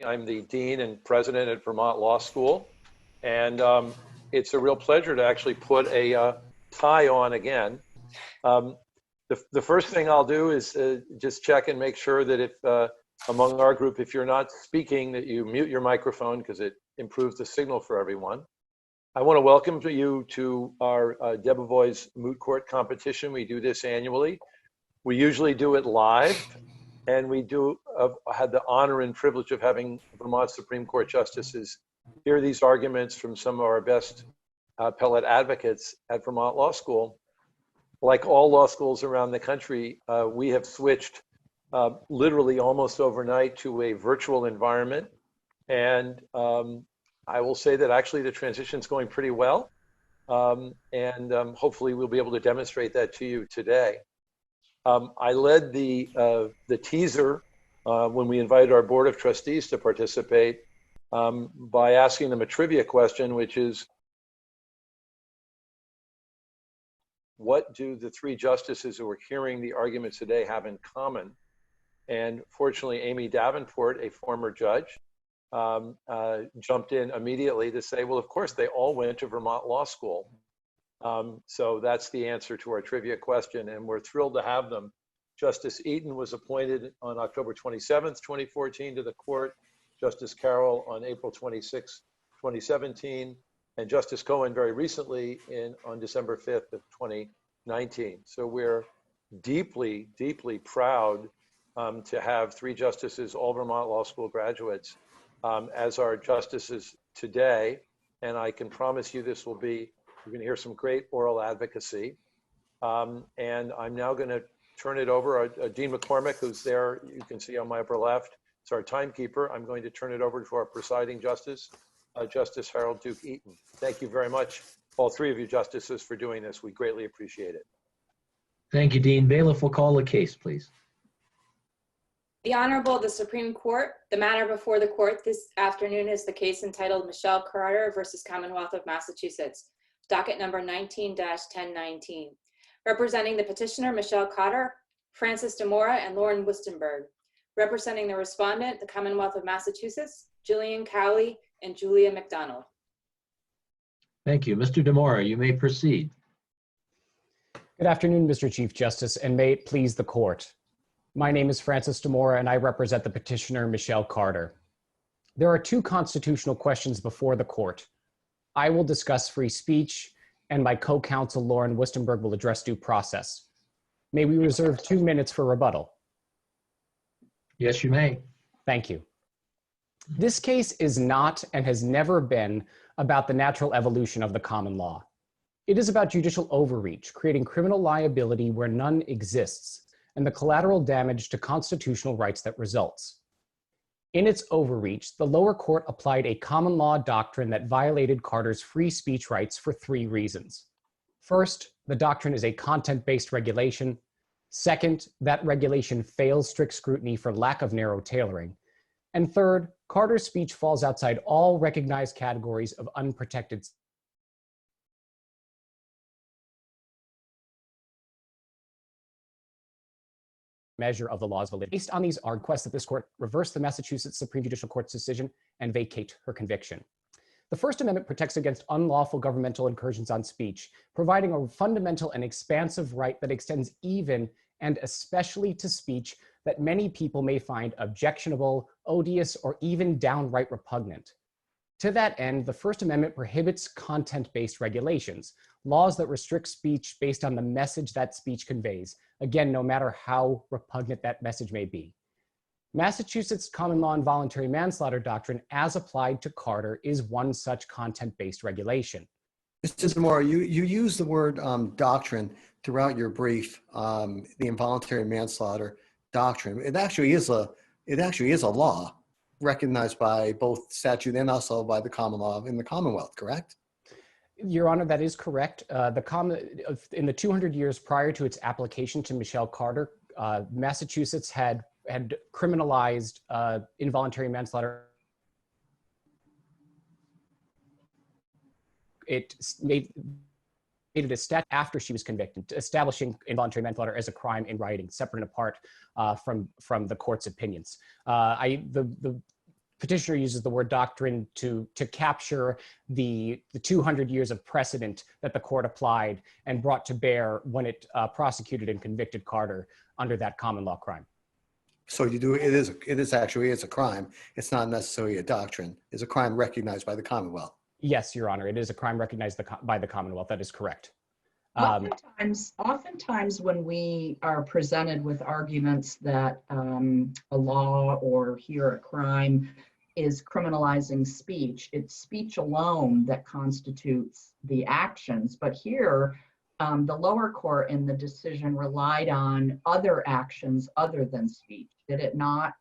I'm the Dean and President at Vermont Law School, and it's a real pleasure to actually put a tie on again. The first thing I'll do is just check and make sure that if among our group, if you're not speaking, that you mute your microphone because it improves the signal for everyone. I want to welcome you to our Debevoise Moot Court Competition. We do this annually. We usually do it live. And we had the honor and privilege of having Vermont Supreme Court justices hear these arguments from some of our best appellate advocates at Vermont Law School. Like all law schools around the country, we have switched literally almost overnight to a virtual environment. And I will say that actually the transition is going pretty well. Hopefully we'll be able to demonstrate that to you today. I led the teaser when we invited our Board of Trustees to participate by asking them a trivia question, which is, what do the three justices who are hearing the arguments today have in common? And fortunately, Amy Davenport, a former judge, jumped in immediately to say, well, of course, they all went to Vermont Law School. So that's the answer to our trivia question, and we're thrilled to have them. Justice Eaton was appointed on October 27th, 2014 to the court, Justice Carroll on April 26, 2017, and Justice Cohen very recently on December 5th of 2019. So we're deeply, deeply proud to have three justices, all Vermont Law School graduates, as our justices today, and I can promise you this will be you're going to hear some great oral advocacy. And I'm now going to turn it over. Dean McCormick, who's there, you can see on my upper left, is our timekeeper. I'm going to turn it over to our presiding justice, Justice Harold Duke Eaton. Thank you very much, all three of you justices, for doing this. We greatly appreciate it. Thank you, Dean. Bailiff will call the case, please. The Honorable, the Supreme Court. The matter before the court this afternoon is the case entitled Michelle Carter versus Commonwealth of Massachusetts. Docket number 19-1019. Representing the petitioner, Michelle Carter, Francis Demora, and Lauren Wistenberg. Representing the respondent, the Commonwealth of Massachusetts, Jillian Cowley and Julia McDonald. Thank you. Mr. Demora, you may proceed. Good afternoon, Mr. Chief Justice, and may it please the court. My name is Francis Demora, and I represent the petitioner, Michelle Carter. There are two constitutional questions before the court. I will discuss free speech, and my co-counsel, Lauren Wistenberg, will address due process. May we reserve 2 minutes for rebuttal? Yes, you may. Thank you. This case is not and has never been about the natural evolution of the common law. It is about judicial overreach, creating criminal liability where none exists, and the collateral damage to constitutional rights that results. In its overreach, the lower court applied a common law doctrine that violated Carter's free speech rights for 3 reasons. First, the doctrine is a content-based regulation. Second, that regulation fails strict scrutiny for lack of narrow tailoring. And third, Carter's speech falls outside all recognized categories of unprotected measure of the law's validity. Based on these, our request that this court reverse the Massachusetts Supreme Judicial Court's decision and vacate her conviction. The First Amendment protects against unlawful governmental incursions on speech, providing a fundamental and expansive right that extends even and especially to speech that many people may find objectionable, odious, or even downright repugnant. To that end, the First Amendment prohibits content-based regulations, laws that restrict speech based on the message that speech conveys, again, no matter how repugnant that message may be. Massachusetts common law involuntary manslaughter doctrine, as applied to Carter, is one such content-based regulation. Mr. Demora, you use the word doctrine throughout your brief, the involuntary manslaughter doctrine. It actually is a law recognized by both statute and also by the common law in the Commonwealth, correct? Your Honor, that is correct. In the 200 years prior to its application to Michelle Carter, Massachusetts had criminalized involuntary manslaughter. It made it a statute after she was convicted, establishing involuntary manslaughter as a crime in writing, separate and apart from the court's opinions. The petitioner uses the word doctrine to capture the 200 years of precedent that the court applied and brought to bear when it prosecuted and convicted Carter under that common law crime. So it is actually a crime. It's not necessarily a doctrine. It's a crime recognized by the Commonwealth. Yes, Your Honor, it is a crime recognized by the Commonwealth. That is correct. Oftentimes when we are presented with arguments that a law or here a crime is criminalizing speech, it's speech alone that constitutes the actions. But here, the lower court in the decision relied on other actions other than speech. Did it not?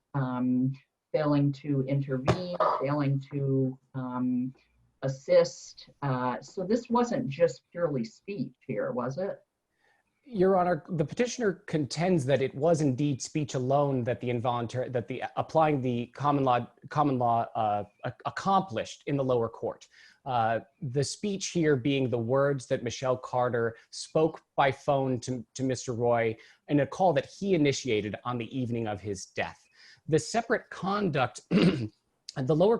Failing to intervene, failing to assist. So this wasn't just purely speech here, was it? Your Honor, the petitioner contends that it was indeed speech alone that applying the common law accomplished in the lower court. The speech here being the words that Michelle Carter spoke by phone to Mr. Roy in a call that he initiated on the evening of his death. The separate conduct, the lower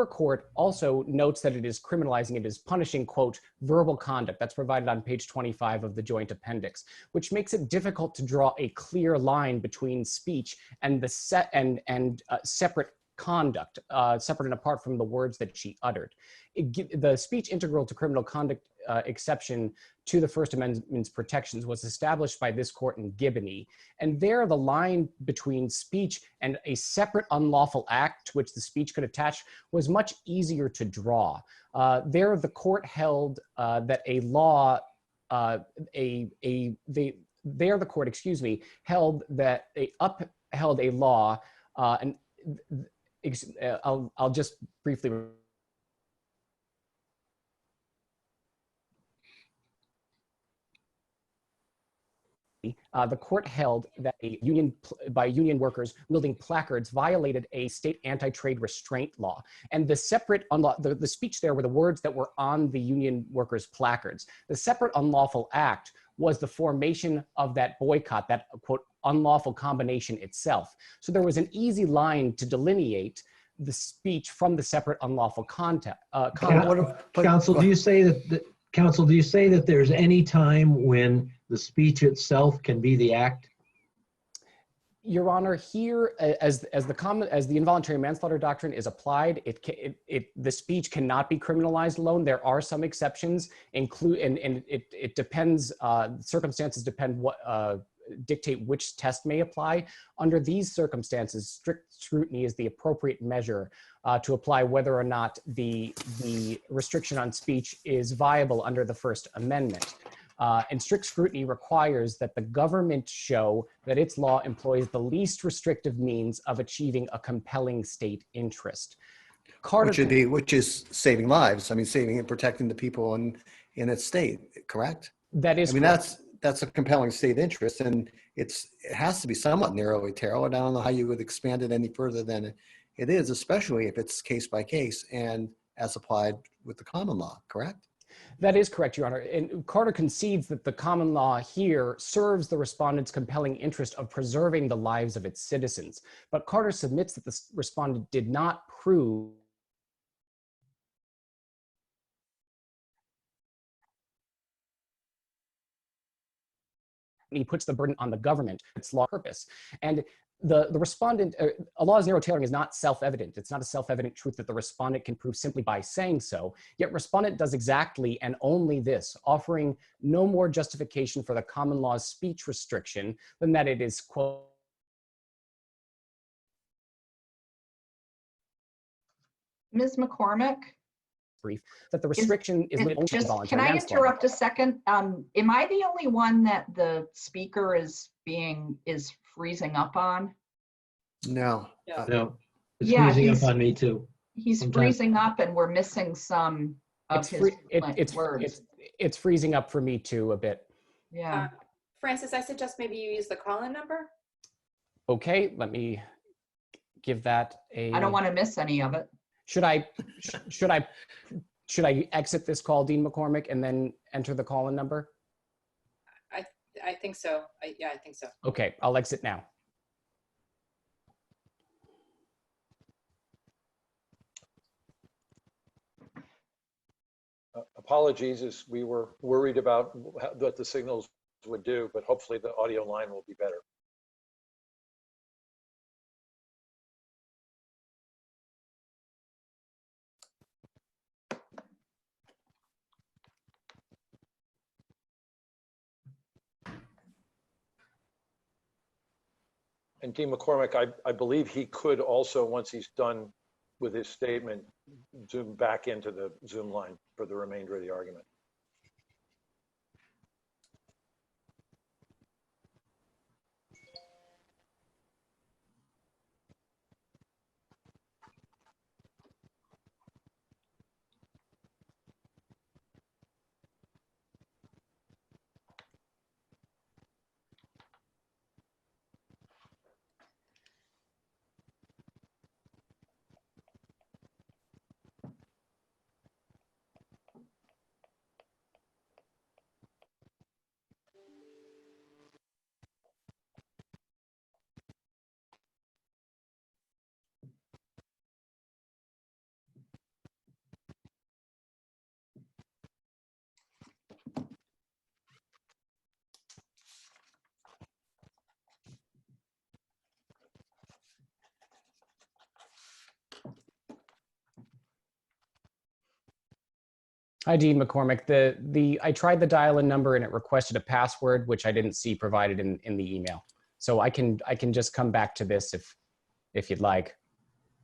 court also notes that it is criminalizing, it is punishing, quote, verbal conduct. That's provided on page 25 of the joint appendix, which makes it difficult to draw a clear line between speech and the separate conduct, separate and apart from the words that she uttered. The speech integral to criminal conduct exception to the First Amendment's protections was established by this court in Giboney. And there, the line between speech and a separate unlawful act to which the speech could attach was much easier to draw. There, the court held that a law, the court, excuse me, held that upheld a law, and I'll just briefly. The court held that union workers wielding placards violated a state anti-trade restraint law. And the separate, the speech there were the words that were on the union workers' placards. The separate unlawful act was the formation of that boycott, that, quote, unlawful combination itself. So there was an easy line to delineate the speech from the separate unlawful conduct. Counsel, do you say that there's any time when the speech itself can be the act? Your Honor, here, as the involuntary manslaughter doctrine is applied, the speech cannot be criminalized alone. There are some exceptions, and it depends. Circumstances depend dictate which test may apply. Under these circumstances, strict scrutiny is the appropriate measure to apply whether or not the restriction on speech is viable under the First Amendment. And strict scrutiny requires that the government show that its law employs the least restrictive means of achieving a compelling state interest. Which is saving lives. I mean, saving and protecting the people in its state, correct? That is. I mean, correct. That's a compelling state interest, and it has to be somewhat narrowly tailored. I don't know how you would expand it any further than it is, especially if it's case by case and as applied with the common law, correct? That is correct, Your Honor. And Carter concedes that the common law here serves the respondent's compelling interest of preserving the lives of its citizens. But Carter submits that the respondent did not prove he puts the burden on the government, its law purpose. And the respondent, a law's narrow tailoring is not self-evident. It's not a self-evident truth that the respondent can prove simply by saying so. Yet respondent does exactly and only this, offering no more justification for the common law's speech restriction than that it is, quote, Ms. McCormick? brief, that the restriction is only involuntary Can I manslaughter. interrupt a second? Am I the only one that the speaker is freezing up on? No. No, it's Yeah, freezing up on me too. He's Sometimes. freezing up and we're missing some of his words. It's freezing up for me too a bit. Yeah. Francis, I suggest maybe you use the call-in number. Okay, let me give that a. I don't want to miss any of it. Should I exit this call, Dean McCormick, and then enter the call-in number? I think so. Yeah, I think so. Okay, I'll exit now. apologies, as we were worried about what the signals would do, but hopefully the audio line will be better. And Dean McCormick, I believe he could also, once he's done with his statement, zoom back into the Zoom line for the remainder of the argument. Hi, Dean McCormick. I tried the dial-in number and it requested a password, which I didn't see provided in the email. So I can just come back to this if you'd like.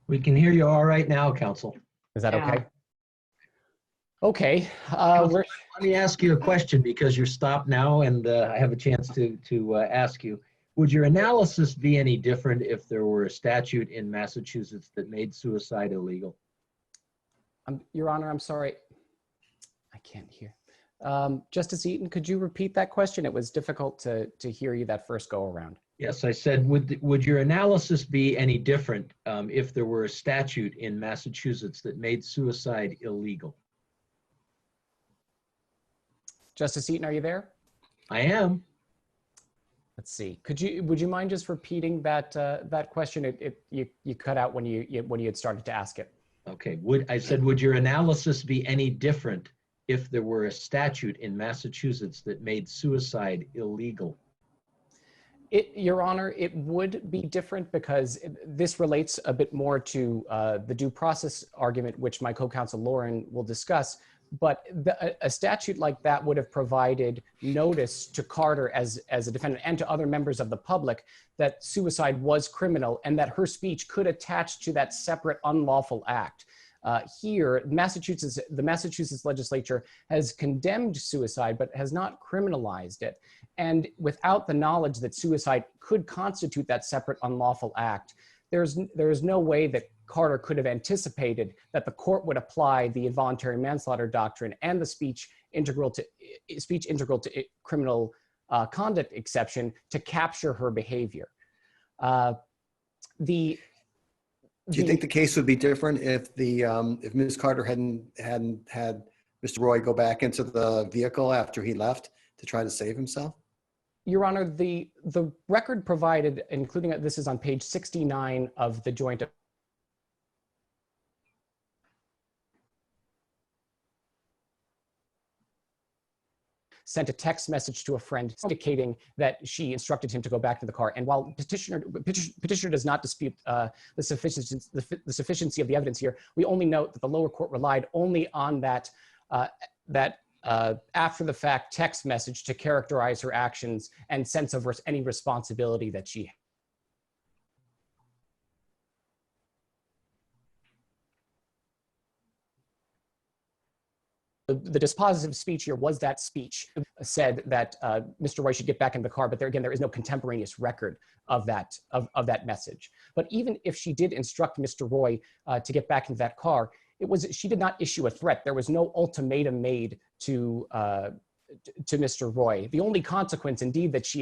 We can hear you all right now, counsel. Is that Yeah. okay? Okay. Counsel, let me ask you a question because you're stopped now and I have a chance to ask you. Would your analysis be any different if there were a statute in Massachusetts that made suicide illegal? Your Honor, I'm sorry. I can't hear. Justice Eaton, could you repeat that question? It was difficult to hear you that first go around. Yes, I said, would your analysis be any different if there were a statute in Massachusetts that made suicide illegal? Justice Eaton, are you there? I am. Let's see. Would you mind just repeating that question? You cut out when you had started to ask it. Okay. Would your analysis be any different if there were a statute in Massachusetts that made suicide illegal? Your Honor, it would be different because this relates a bit more to the due process argument, which my co-counsel Lauren will discuss. But a statute like that would have provided notice to Carter as a defendant and to other members of the public that suicide was criminal and that her speech could attach to that separate unlawful act. Here, the Massachusetts legislature has condemned suicide, but has not criminalized it. And without the knowledge that suicide could constitute that separate unlawful act, there is no way that Carter could have anticipated that the court would apply the involuntary manslaughter doctrine and the speech integral to criminal conduct exception to capture her behavior. Do you think the case would be different if Ms. Carter hadn't had Mr. Roy go back into the vehicle after he left to try to save himself? Your Honor, the record provided, including this is on page 69 of the joint sent a text message to a friend indicating that she instructed him to go back to the car. And while petitioner does not dispute the sufficiency of the evidence here, we only note that the lower court relied only on that after the fact text message to characterize her actions and sense of any responsibility that she had. The dispositive speech here was that speech said that Mr. Roy should get back in the car, but there is no contemporaneous record of that message. But even if she did instruct Mr. Roy to get back into that car, she did not issue a threat. There was no ultimatum made to Mr. Roy. The only consequence, indeed, that she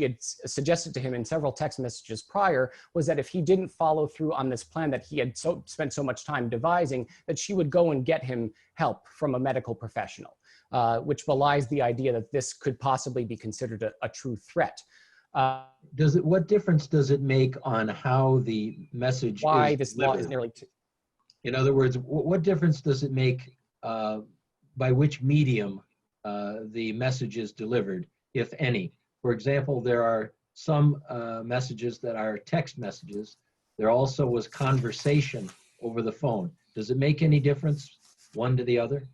had suggested to him in several text messages prior was that if he didn't follow through on this plan that he had spent so much time devising, that she would go and get him help from a medical professional, which belies the idea that this could possibly be considered a true threat. What difference does it make on how the message why is this delivered? law is nearly? In other words, what difference does it make by which medium the message is delivered, if any. For example, there are some messages that are text messages. There also was conversation over the phone. Does it make any difference one to the other?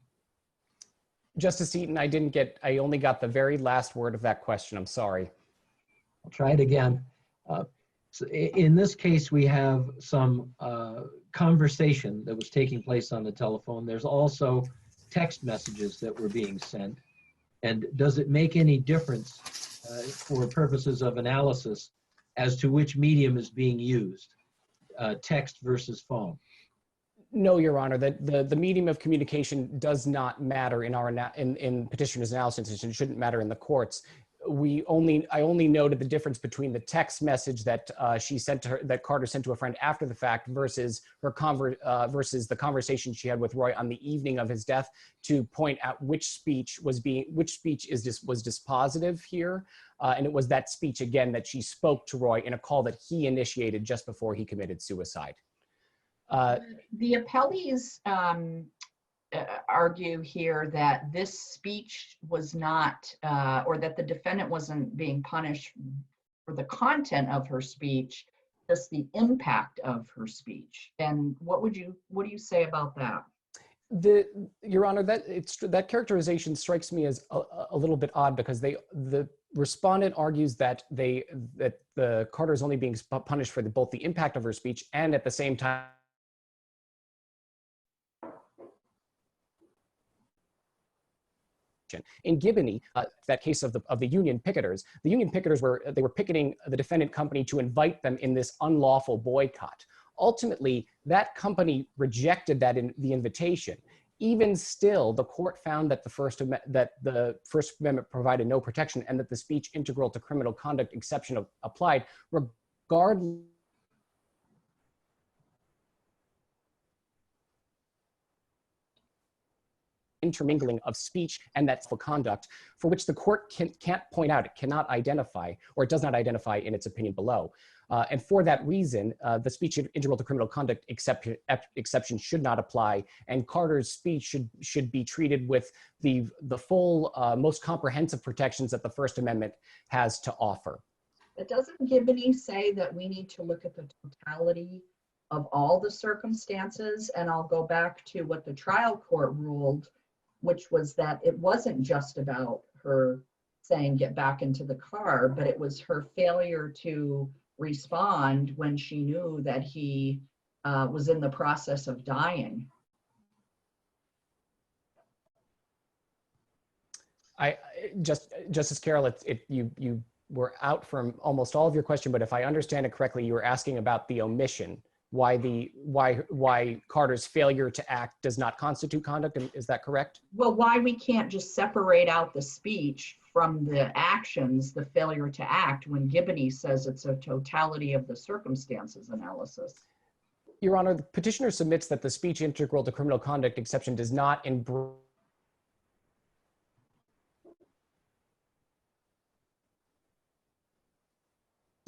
Justice Eaton, I only got the very last word of that question. I'm sorry. I'll try it again. So in this case, we have some conversation that was taking place on the telephone. There's also text messages that were being sent. And does it make any difference for purposes of analysis as to which medium is being used, text versus phone? No, Your Honor, the medium of communication does not matter in petitioner's analysis, and it shouldn't matter in the courts. I only noted the difference between the text message that she sent to her, that Carter sent to a friend after the fact, versus versus the conversation she had with Roy on the evening of his death, to point out which speech was dispositive here, and it was that speech again that she spoke to Roy in a call that he initiated just before he committed suicide. The appellees argue here that this speech was not, or that the defendant wasn't being punished for the content of her speech, just the impact of her speech. And what do you say about that? Your Honor, that characterization strikes me as a little bit odd, because the respondent argues that the Carter is only being punished for both the impact of her speech and at the same time in Gibney, that case of the union picketers, were picketing the defendant company to invite them in this unlawful boycott. Ultimately, that company rejected the invitation. Even still, the court found that the First Amendment provided no protection, and that the speech integral to criminal conduct exception applied, regardless intermingling of speech and that conduct, for which the court can't point out, it cannot identify, or it does not identify in its opinion below. And for that reason, the speech integral to criminal conduct exception should not apply, and Carter's speech should be treated with the full, most comprehensive protections that the First Amendment has to offer. It doesn't Gibney say that we need to look at the totality of all the circumstances? And I'll go back to what the trial court ruled, which was that it wasn't just about her saying, get back into the car, but it was her failure to respond when she knew that he was in the process of dying. Justice Carroll, you were out from almost all of your question, but if I understand it correctly, you were asking about the omission, why Carter's failure to act does not constitute conduct. Is that correct? Well, why we can't just separate out the speech from the actions, the failure to act, when Gibney says it's a totality of the circumstances analysis. Your Honor, the petitioner submits that the speech integral to criminal conduct exception does not embrace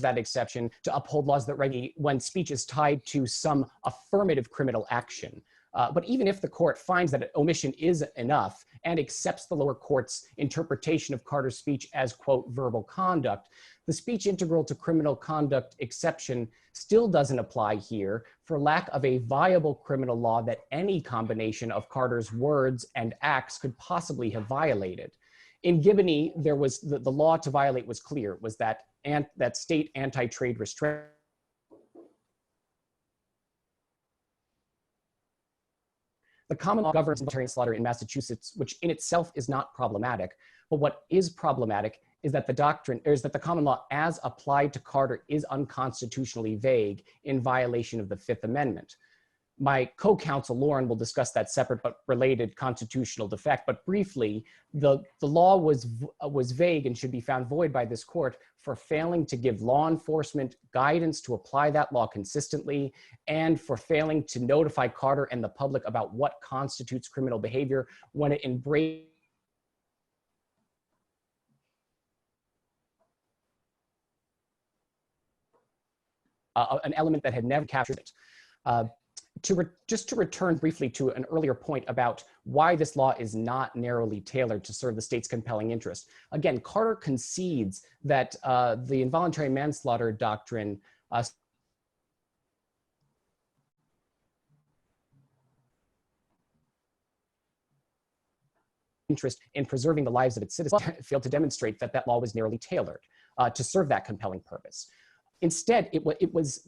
that exception to uphold laws that regulate when speech is tied to some affirmative criminal action. But even if the court finds that omission is enough and accepts the lower court's interpretation of Carter's speech as, quote, verbal conduct, the speech integral to criminal conduct exception still doesn't apply here for lack of a viable criminal law that any combination of Carter's words and acts could possibly have violated. In Gibney, there was the law to violate was clear. It was that state anti-trade restraint. The common law governs involuntary manslaughter in Massachusetts, which in itself is not problematic. But what is problematic is that the common law as applied to Carter is unconstitutionally vague in violation of the Fifth Amendment. My co-counsel Lauren will discuss that separate but related constitutional defect. But briefly, the law was vague and should be found void by this court for failing to give law enforcement guidance to apply that law consistently, and for failing to notify Carter and the public about what constitutes criminal behavior when it embraced an element that had never captured it. Just to return briefly to an earlier point about why this law is not narrowly tailored to serve the state's compelling interest. Again, Carter concedes that the involuntary manslaughter doctrine interest in preserving the lives of its citizens failed to demonstrate that that law was narrowly tailored to serve that compelling purpose. Instead, it was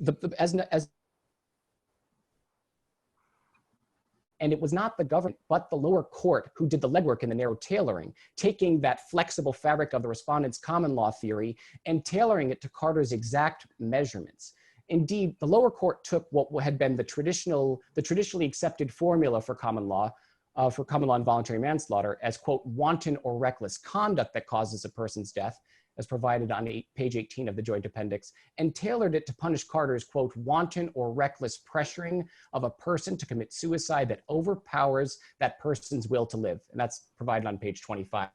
and it was not the government, but the lower court who did the legwork in the narrow tailoring, taking that flexible fabric of the respondent's common law theory and tailoring it to Carter's exact measurements. Indeed, the lower court took what had been the traditionally accepted formula for common law involuntary manslaughter as, quote, wanton or reckless conduct that causes a person's death, as provided on page 18 of the joint appendix, and tailored it to punish Carter's, quote, wanton or reckless pressuring of a person to commit suicide that overpowers that person's will to live. And that's provided on page 25.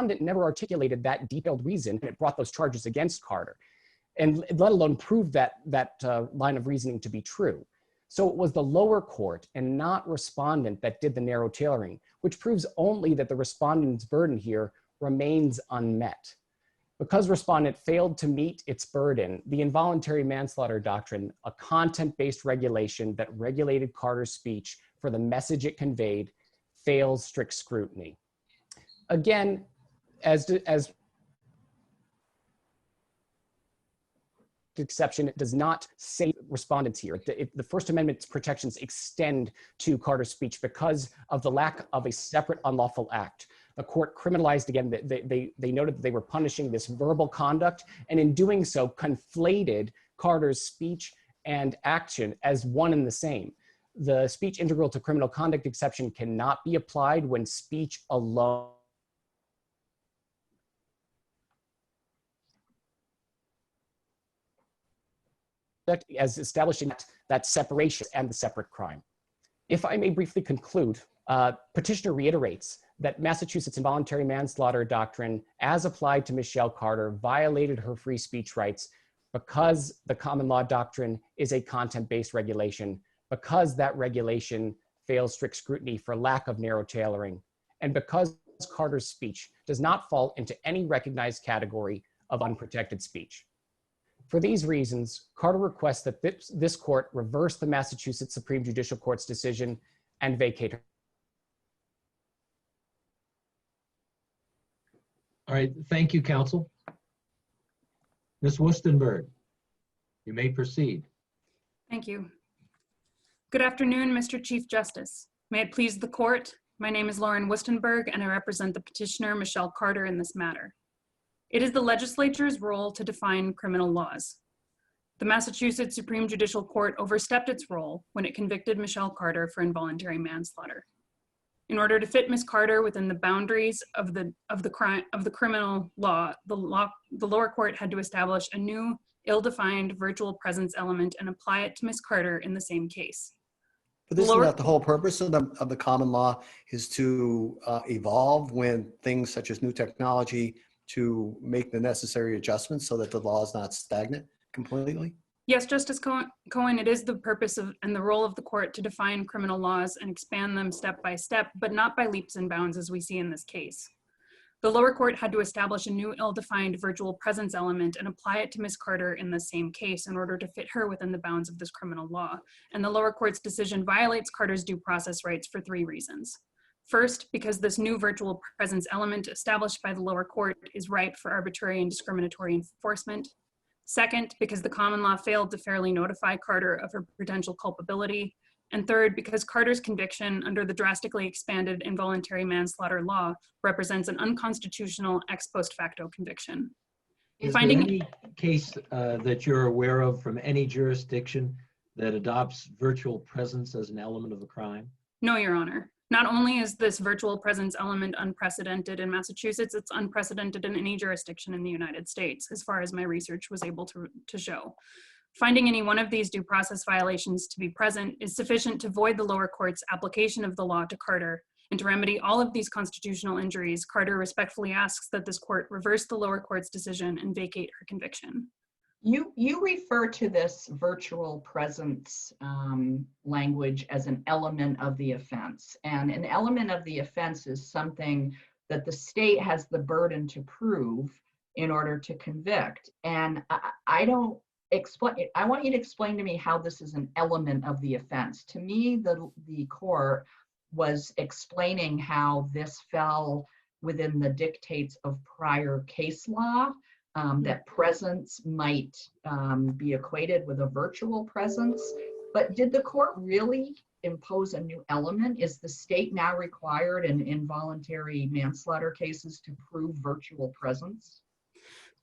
It never articulated that detailed reason, and it brought those charges against Carter, and let alone prove that line of reasoning to be true. So it was the lower court and not respondent that did the narrow tailoring, which proves only that the respondent's burden here remains unmet. Because respondent failed to meet its burden, the involuntary manslaughter doctrine, a content-based regulation that regulated Carter's speech for the message it conveyed, fails strict scrutiny. Again, as exception, it does not save respondents here. The First Amendment's protections extend to Carter's speech because of the lack of a separate unlawful act. The court criminalized, again, they noted that they were punishing this verbal conduct, and in doing so, conflated Carter's speech and action as one and the same. The speech integral to criminal conduct exception cannot be applied when speech alone as establishing that separation and the separate crime. If I may briefly conclude, petitioner reiterates that Massachusetts involuntary manslaughter doctrine, as applied to Michelle Carter, violated her free speech rights because the common law doctrine is a content-based regulation, because that regulation fails strict scrutiny for lack of narrow tailoring, and because Carter's speech does not fall into any recognized category of unprotected speech. For these reasons, Carter requests that this court reverse the Massachusetts Supreme Judicial Court's decision and vacate her. All right, thank you, counsel. Ms. Wustenberg, you may proceed. Thank you. Good afternoon, Mr. Chief Justice. May it please the court, my name is Lauren Wustenberg and I represent the petitioner Michelle Carter in this matter. It is the legislature's role to define criminal laws. The Massachusetts Supreme Judicial Court overstepped its role when it convicted Michelle Carter for involuntary manslaughter. In order to fit Ms. Carter within the boundaries of the criminal law, the lower court had to establish a new ill-defined virtual presence element and apply it to Ms. Carter in the same case. But isn't that the whole purpose of the common law, is to evolve when things such as new technology to make the necessary adjustments so that the law is not stagnant completely? Yes, Justice Cohen, it is the purpose of and the role of the court to define criminal laws and expand them step by step, but not by leaps and bounds as we see in this case. The lower court had to establish a new ill-defined virtual presence element and apply it to Ms. Carter in the same case in order to fit her within the bounds of this criminal law. And the lower court's decision violates Carter's due process rights for 3 reasons. First, because this new virtual presence element established by the lower court is ripe for arbitrary and discriminatory enforcement. Second, because the common law failed to fairly notify Carter of her potential culpability. And third, because Carter's conviction under the drastically expanded involuntary manslaughter law represents an unconstitutional ex post facto conviction. Is there any case that you're aware of from any jurisdiction that adopts virtual presence as an element of a crime? No, Your Honor. Not only is this virtual presence element unprecedented in Massachusetts, it's unprecedented in any jurisdiction in the United States, as far as my research was able to show. Finding any one of these due process violations to be present is sufficient to void the lower court's application of the law to Carter. And to remedy all of these constitutional injuries, Carter respectfully asks that this court reverse the lower court's decision and vacate her conviction. You refer to this virtual presence language as an element of the offense. And an element of the offense is something that the state has the burden to prove in order to convict. And I don't explain, I want you to explain to me how this is an element of the offense. To me, the court was explaining how this fell within the dictates of prior case law, that presence might be equated with a virtual presence. But did the court really impose a new element? Is the state now required in involuntary manslaughter cases to prove virtual presence?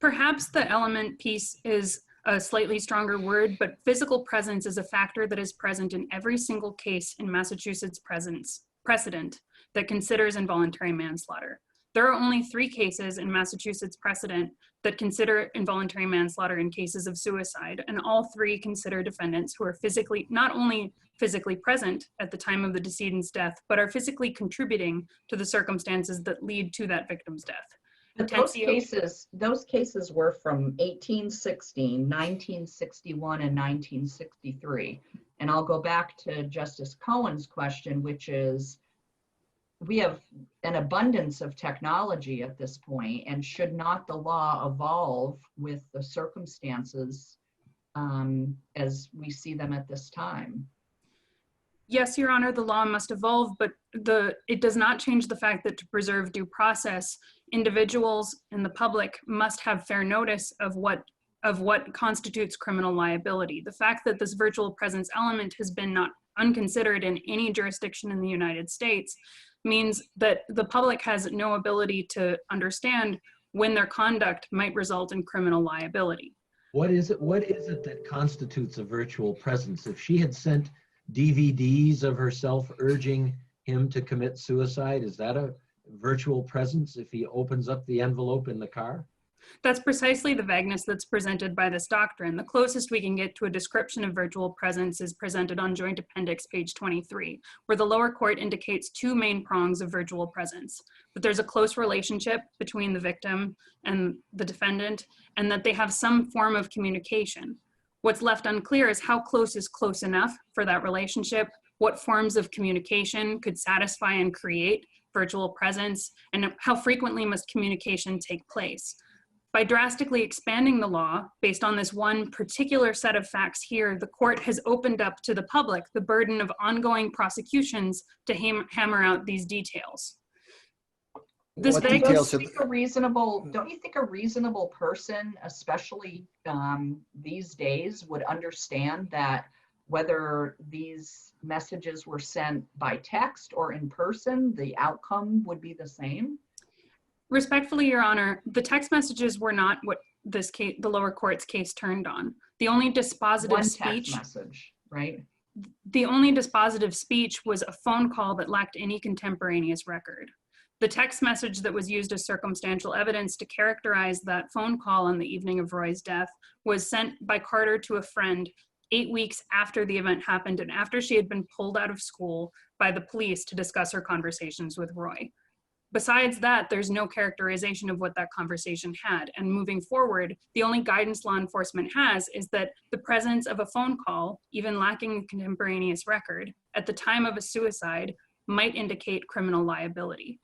Perhaps the element piece is a slightly stronger word, but physical presence is a factor that is present in every single case in Massachusetts precedent that considers involuntary manslaughter. There are only 3 cases in Massachusetts precedent that consider involuntary manslaughter in cases of suicide, and all 3 consider defendants who are not only physically present at the time of the decedent's death, but are physically contributing to the circumstances that lead to that victim's death. But those cases were from 1816, 1961, and 1963. And I'll go back to Justice Cohen's question, which is, we have an abundance of technology at this point, and should not the law evolve with the circumstances as we see them at this time? Yes, Your Honor, the law must evolve, but it does not change the fact that to preserve due process, individuals and the public must have fair notice of what constitutes criminal liability. The fact that this virtual presence element has been not unconsidered in any jurisdiction in the United States means that the public has no ability to understand when their conduct might result in criminal liability. What is it that constitutes a virtual presence? If she had sent DVDs of herself urging him to commit suicide, is that a virtual presence if he opens up the envelope in the car? That's precisely the vagueness that's presented by this doctrine. The closest we can get to a description of virtual presence is presented on Joint Appendix page 23, where the lower court indicates 2 main prongs of virtual presence: that there's a close relationship between the victim and the defendant, and that they have some form of communication. What's left unclear is how close is close enough for that relationship, what forms of communication could satisfy and create virtual presence, and how frequently must communication take place. By drastically expanding the law based on this one particular set of facts here, the court has opened up to the public the burden of ongoing prosecutions to hammer out these details. Don't you think a reasonable person, especially these days, would understand that whether these messages were sent by text or in person, the outcome would be the same? Respectfully, Your Honor, the text messages were not what this case, the lower court's case, turned on. The only dispositive speech, message, right? The only dispositive speech was a phone call that lacked any contemporaneous record. The text message that was used as circumstantial evidence to characterize that phone call on the evening of Roy's death was sent by Carter to a friend 8 weeks after the event happened and after she had been pulled out of school by the police to discuss her conversations with Roy. Besides that, there's no characterization of what that conversation had. And moving forward, the only guidance law enforcement has is that the presence of a phone call, even lacking a contemporaneous record, at the time of a suicide might indicate criminal liability.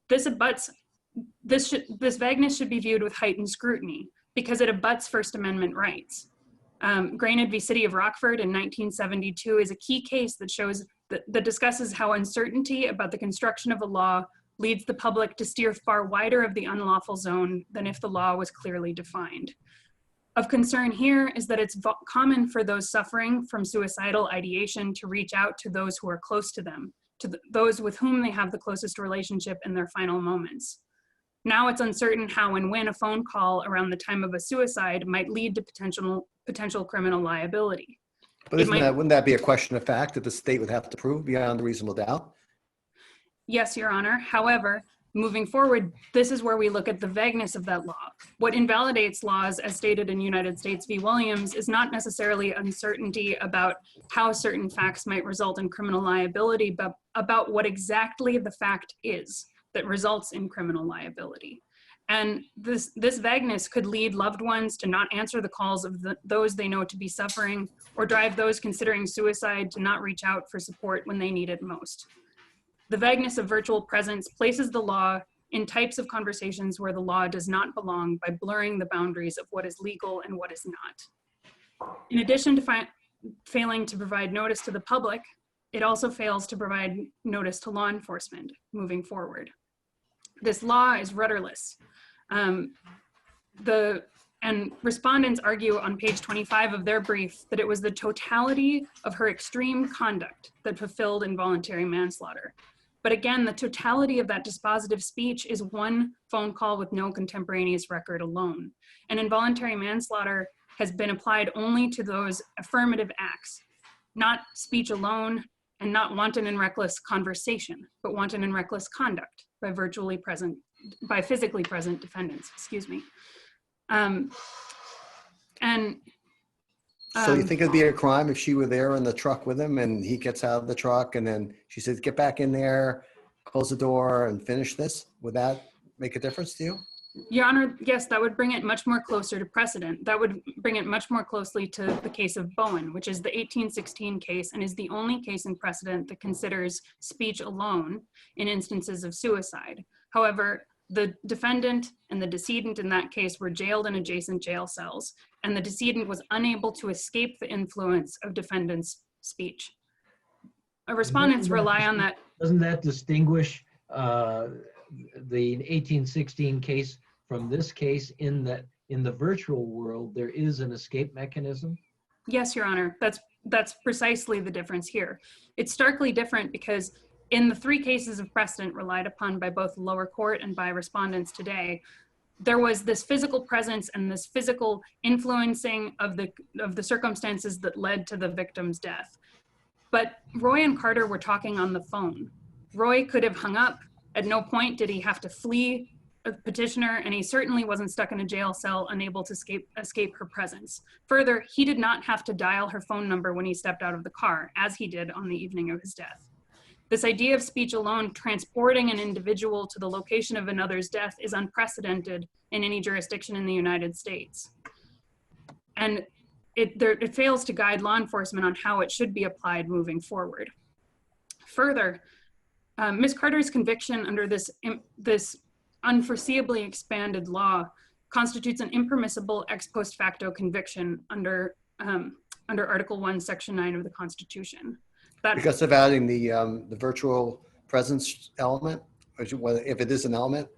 This vagueness should be viewed with heightened scrutiny because it abuts First Amendment rights. Grained v. City of Rockford in 1972 is a key case that discusses how uncertainty about the construction of a law leads the public to steer far wider of the unlawful zone than if the law was clearly defined. Of concern here is that it's common for those suffering from suicidal ideation to reach out to those who are close to them, those with whom they have the closest relationship in their final moments. Now it's uncertain how and when a phone call around the time of a suicide might lead to potential criminal liability. But wouldn't that be a question of fact that the state would have to prove beyond a reasonable doubt? Yes, Your Honor. However, moving forward, this is where we look at the vagueness of that law. What invalidates laws, as stated in United States v. Williams, is not necessarily uncertainty about how certain facts might result in criminal liability, but about what exactly the fact is that results in criminal liability. And this vagueness could lead loved ones to not answer the calls of those they know to be suffering, or drive those considering suicide to not reach out for support when they need it most. The vagueness of virtual presence places the law in types of conversations where the law does not belong by blurring the boundaries of what is legal and what is not. In addition to failing to provide notice to the public, it also fails to provide notice to law enforcement moving forward. This law is rudderless. And respondents argue on page 25 of their brief that it was the totality of her extreme conduct that fulfilled involuntary manslaughter. But again, the totality of that dispositive speech is one phone call with no contemporaneous record alone. And involuntary manslaughter has been applied only to those affirmative acts, not speech alone, and not wanton and reckless conversation, but wanton and reckless conduct by physically present defendants, excuse me. So you think it'd be a crime if she were there in the truck with him and he gets out of the truck and then she says, get back in there, close the door and finish this? Would that make a difference to you? Your Honor, yes, that would bring it much more closer to precedent. That would bring it much more closely to the case of Bowen, which is the 1816 case and is the only case in precedent that considers speech alone in instances of suicide. However, the defendant and the decedent in that case were jailed in adjacent jail cells, and the decedent was unable to escape the influence of defendant's speech. Respondents rely on that. Doesn't that distinguish the 1816 case from this case in that in the virtual world, there is an escape mechanism? Yes, Your Honor, that's precisely the difference here. It's starkly different because in the three cases of precedent relied upon by both the lower court and by respondents today, there was this physical presence and this physical influencing of the circumstances that led to the victim's death. But Roy and Carter were talking on the phone. Roy could have hung up. At no point did he have to flee a petitioner, and he certainly wasn't stuck in a jail cell unable to escape her presence. Further, he did not have to dial her phone number when he stepped out of the car, as he did on the evening of his death. This idea of speech alone transporting an individual to the location of another's death is unprecedented in any jurisdiction in the United States. And it fails to guide law enforcement on how it should be applied moving forward. Further, Ms. Carter's conviction under this unforeseeably expanded law constitutes an impermissible ex post facto conviction under Article 1, Section 9 of the Constitution. Because of adding the virtual presence element, if it is an element?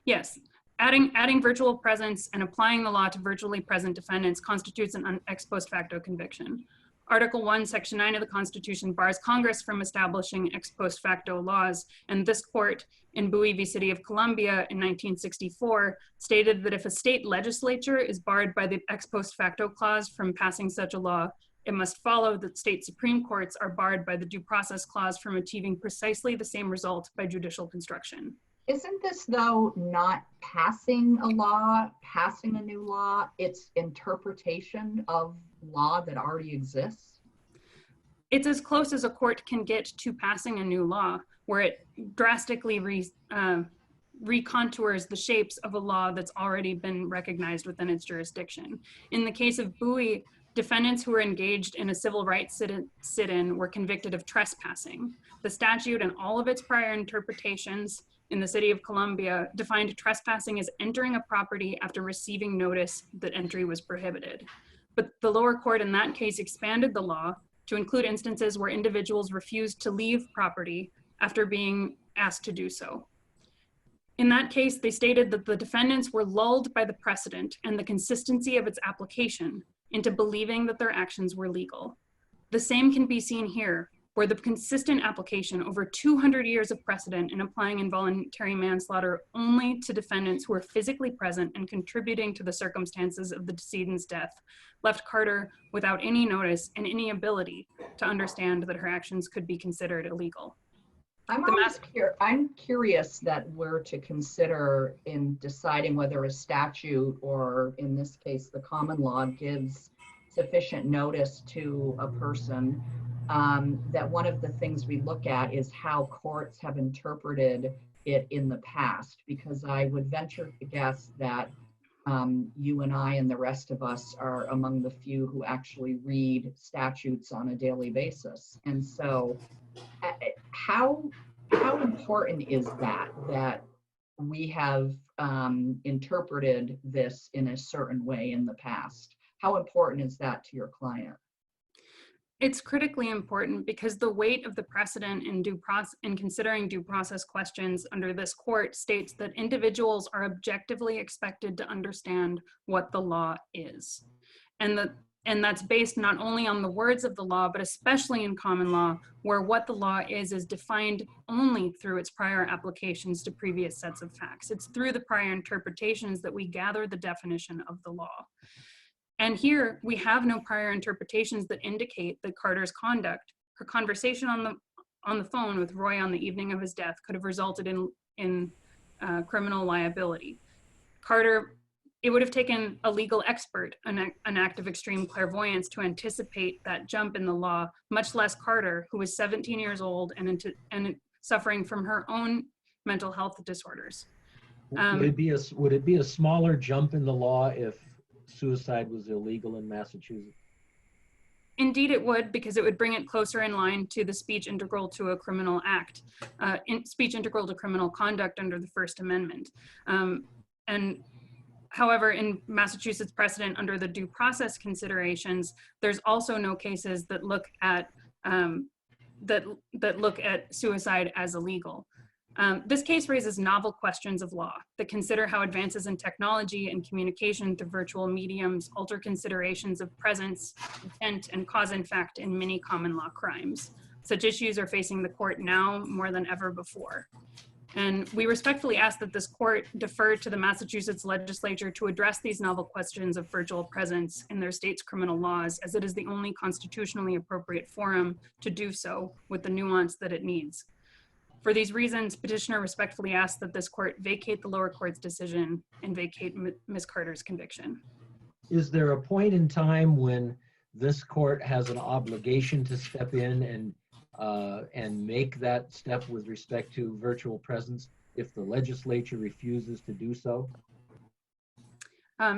Yes, adding virtual presence and applying the law to virtually present defendants constitutes an ex post facto conviction. Article 1, Section 9 of the Constitution bars Congress from establishing ex post facto laws, and this court in Bowie v. City of Columbia in 1964 stated that if a state legislature is barred by the ex post facto clause from passing such a law, it must follow that state Supreme Courts are barred by the Due Process Clause from achieving precisely the same result by judicial construction. Isn't this, though, not passing a law, passing a new law? It's interpretation of law that already exists? It's as close as a court can get to passing a new law, where it drastically recontours the shapes of a law that's already been recognized within its jurisdiction. In the case of Bowie, defendants who were engaged in a civil rights sit-in were convicted of trespassing. The statute and all of its prior interpretations in the City of Columbia defined trespassing as entering a property after receiving notice that entry was prohibited. But the lower court in that case expanded the law to include instances where individuals refused to leave property after being asked to do so. In that case, they stated that the defendants were lulled by the precedent and the consistency of its application into believing that their actions were legal. The same can be seen here, where the consistent application over 200 years of precedent in applying involuntary manslaughter only to defendants who were physically present and contributing to the circumstances of the decedent's death left Carter without any notice and any ability to understand that her actions could be considered illegal. I'm curious that we're to consider in deciding whether a statute, or in this case, the common law, gives sufficient notice to a person, that one of the things we look at is how courts have interpreted it in the past, because I would venture to guess that you and I and the rest of us are among the few who actually read statutes on a daily basis. And so how important is that we have interpreted this in a certain way in the past? How important is that to your client? It's critically important because the weight of the precedent in considering due process questions under this court states that individuals are objectively expected to understand what the law is. And that's based not only on the words of the law, but especially in common law, where what the law is defined only through its prior applications to previous sets of facts. It's through the prior interpretations that we gather the definition of the law. And here we have no prior interpretations that indicate that Carter's conduct, her conversation on the phone with Roy on the evening of his death, could have resulted in criminal liability. Carter, it would have taken a legal expert, an act of extreme clairvoyance, to anticipate that jump in the law, much less Carter, who was 17 years old and suffering from her own mental health disorders. Would it be a smaller jump in the law if suicide was illegal in Massachusetts? Indeed it would, because it would bring it closer in line to the speech integral to a criminal act, speech integral to criminal conduct under the First Amendment. And however, in Massachusetts precedent under the due process considerations, there's also no cases that look at look at suicide as illegal. This case raises novel questions of law that consider how advances in technology and communication through virtual mediums alter considerations of presence, intent, and cause and effect in many common law crimes. Such issues are facing the court now more than ever before. And we respectfully ask that this court defer to the Massachusetts legislature to address these novel questions of virtual presence in their state's criminal laws, as it is the only constitutionally appropriate forum to do so with the nuance that it needs. For these reasons, petitioner respectfully asks that this court vacate the lower court's decision and vacate Ms. Carter's conviction. Is there a point in time when this court has an obligation to step in and make that step with respect to virtual presence if the legislature refuses to do so?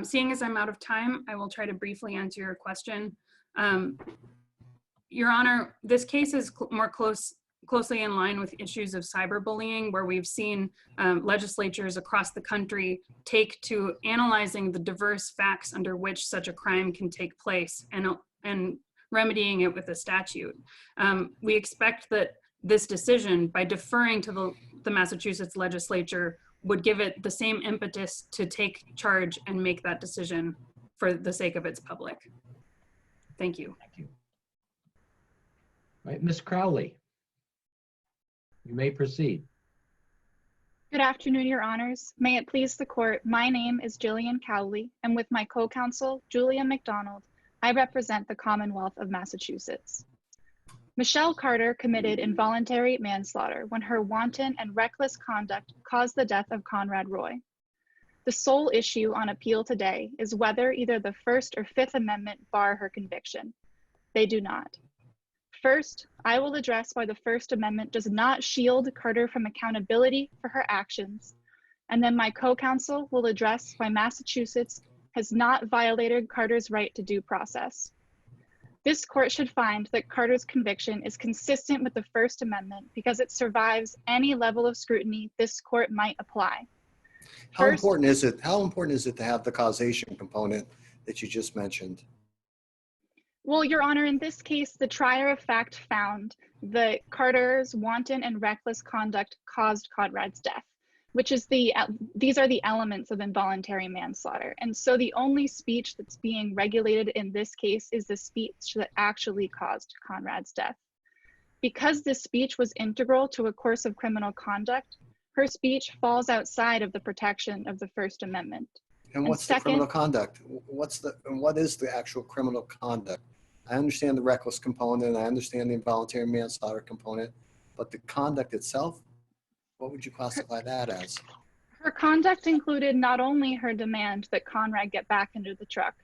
Seeing as I'm out of time, I will try to briefly answer your question. Your Honor, this case is closely in line with issues of cyberbullying, where we've seen legislatures across the country take to analyzing the diverse facts under which such a crime can take place and remedying it with a statute. We expect that this decision, by deferring to the Massachusetts legislature, would give it the same impetus to take charge and make that decision for the sake of its public. Thank you. Thank you. All right, Ms. Crowley, you may proceed. Good afternoon, Your Honors. May it please the court, my name is Jillian Cowley, and with my co-counsel, Julia McDonald, I represent the Commonwealth of Massachusetts. Michelle Carter committed involuntary manslaughter when her wanton and reckless conduct caused the death of Conrad Roy. The sole issue on appeal today is whether either the First or Fifth Amendment bar her conviction. They do not. First, I will address why the First Amendment does not shield Carter from accountability for her actions, and then my co-counsel will address why Massachusetts has not violated Carter's right to due process. This court should find that Carter's conviction is consistent with the First Amendment because it survives any level of scrutiny this court might apply. How important is it to have the causation component that you just mentioned? Well, Your Honor, in this case, the trier of fact found that Carter's wanton and reckless conduct caused Conrad's death, which is these are the elements of involuntary manslaughter. And so the only speech that's being regulated in this case is the speech that actually caused Conrad's death. Because this speech was integral to a course of criminal conduct, her speech falls outside of the protection of the First Amendment. And what's the criminal conduct? What is the actual criminal conduct? I understand the reckless component, I understand the involuntary manslaughter component, but the conduct itself, what would you classify that as? Her conduct included not only her demand that Conrad get back into the truck,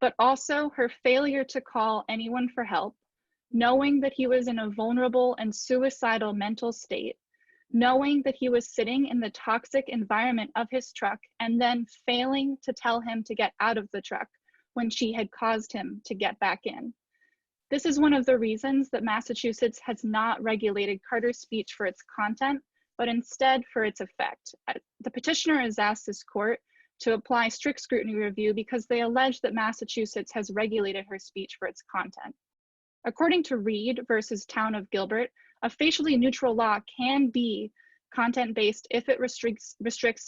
but also her failure to call anyone for help, knowing that he was in a vulnerable and suicidal mental state, knowing that he was sitting in the toxic environment of his truck and then failing to tell him to get out of the truck when she had caused him to get back in. This is one of the reasons that Massachusetts has not regulated Carter's speech for its content, but instead for its effect. The petitioner has asked this court to apply strict scrutiny review because they allege that Massachusetts has regulated her speech for its content. According to Reed versus Town of Gilbert, a facially neutral law can be content-based if it restricts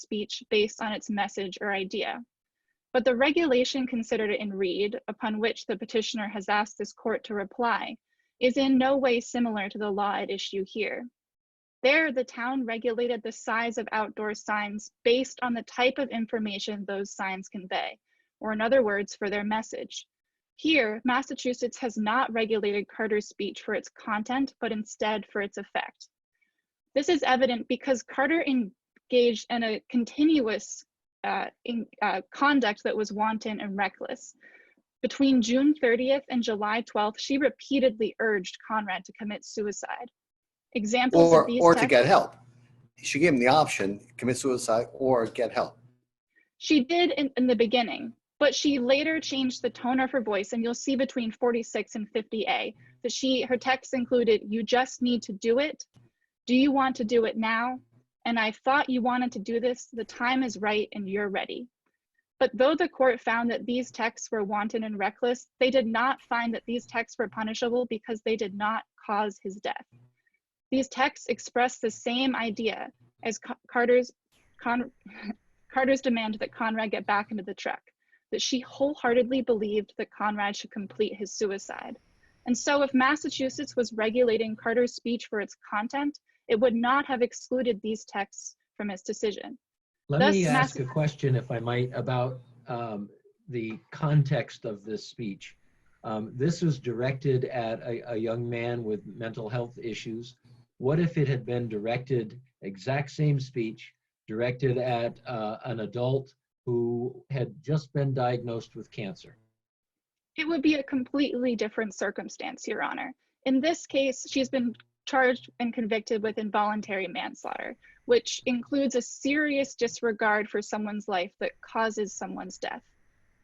speech based on its message or idea. But the regulation considered in Reed, upon which the petitioner has asked this court to reply, is in no way similar to the law at issue here. There, the town regulated the size of outdoor signs based on the type of information those signs convey, or in other words, for their message. Here, Massachusetts has not regulated Carter's speech for its content, but instead for its effect. This is evident because Carter engaged in a continuous conduct that was wanton and reckless. Between June 30th and July 12th, she repeatedly urged Conrad to commit suicide. Examples of these or to get help. She gave him the option, commit suicide or get help. She did in the beginning, but she later changed the tone of her voice, and you'll see between 46 and 50A that her text included, "You just need to do it. Do you want to do it now? And I thought you wanted to do this. The time is right and you're ready." But though the court found that these texts were wanton and reckless, they did not find that these texts were punishable because they did not cause his death. These texts express the same idea as Carter's demand that Conrad get back into the truck, that she wholeheartedly believed that Conrad should complete his suicide. And so if Massachusetts was regulating Carter's speech for its content, it would not have excluded these texts from its decision. Let me ask a question, if I might, about the context of this speech. This was directed at a young man with mental health issues. What if it had been directed, exact same speech, directed at an adult who had just been diagnosed with cancer? It would be a completely different circumstance, Your Honor. In this case, she's been charged and convicted with involuntary manslaughter, which includes a serious disregard for someone's life that causes someone's death.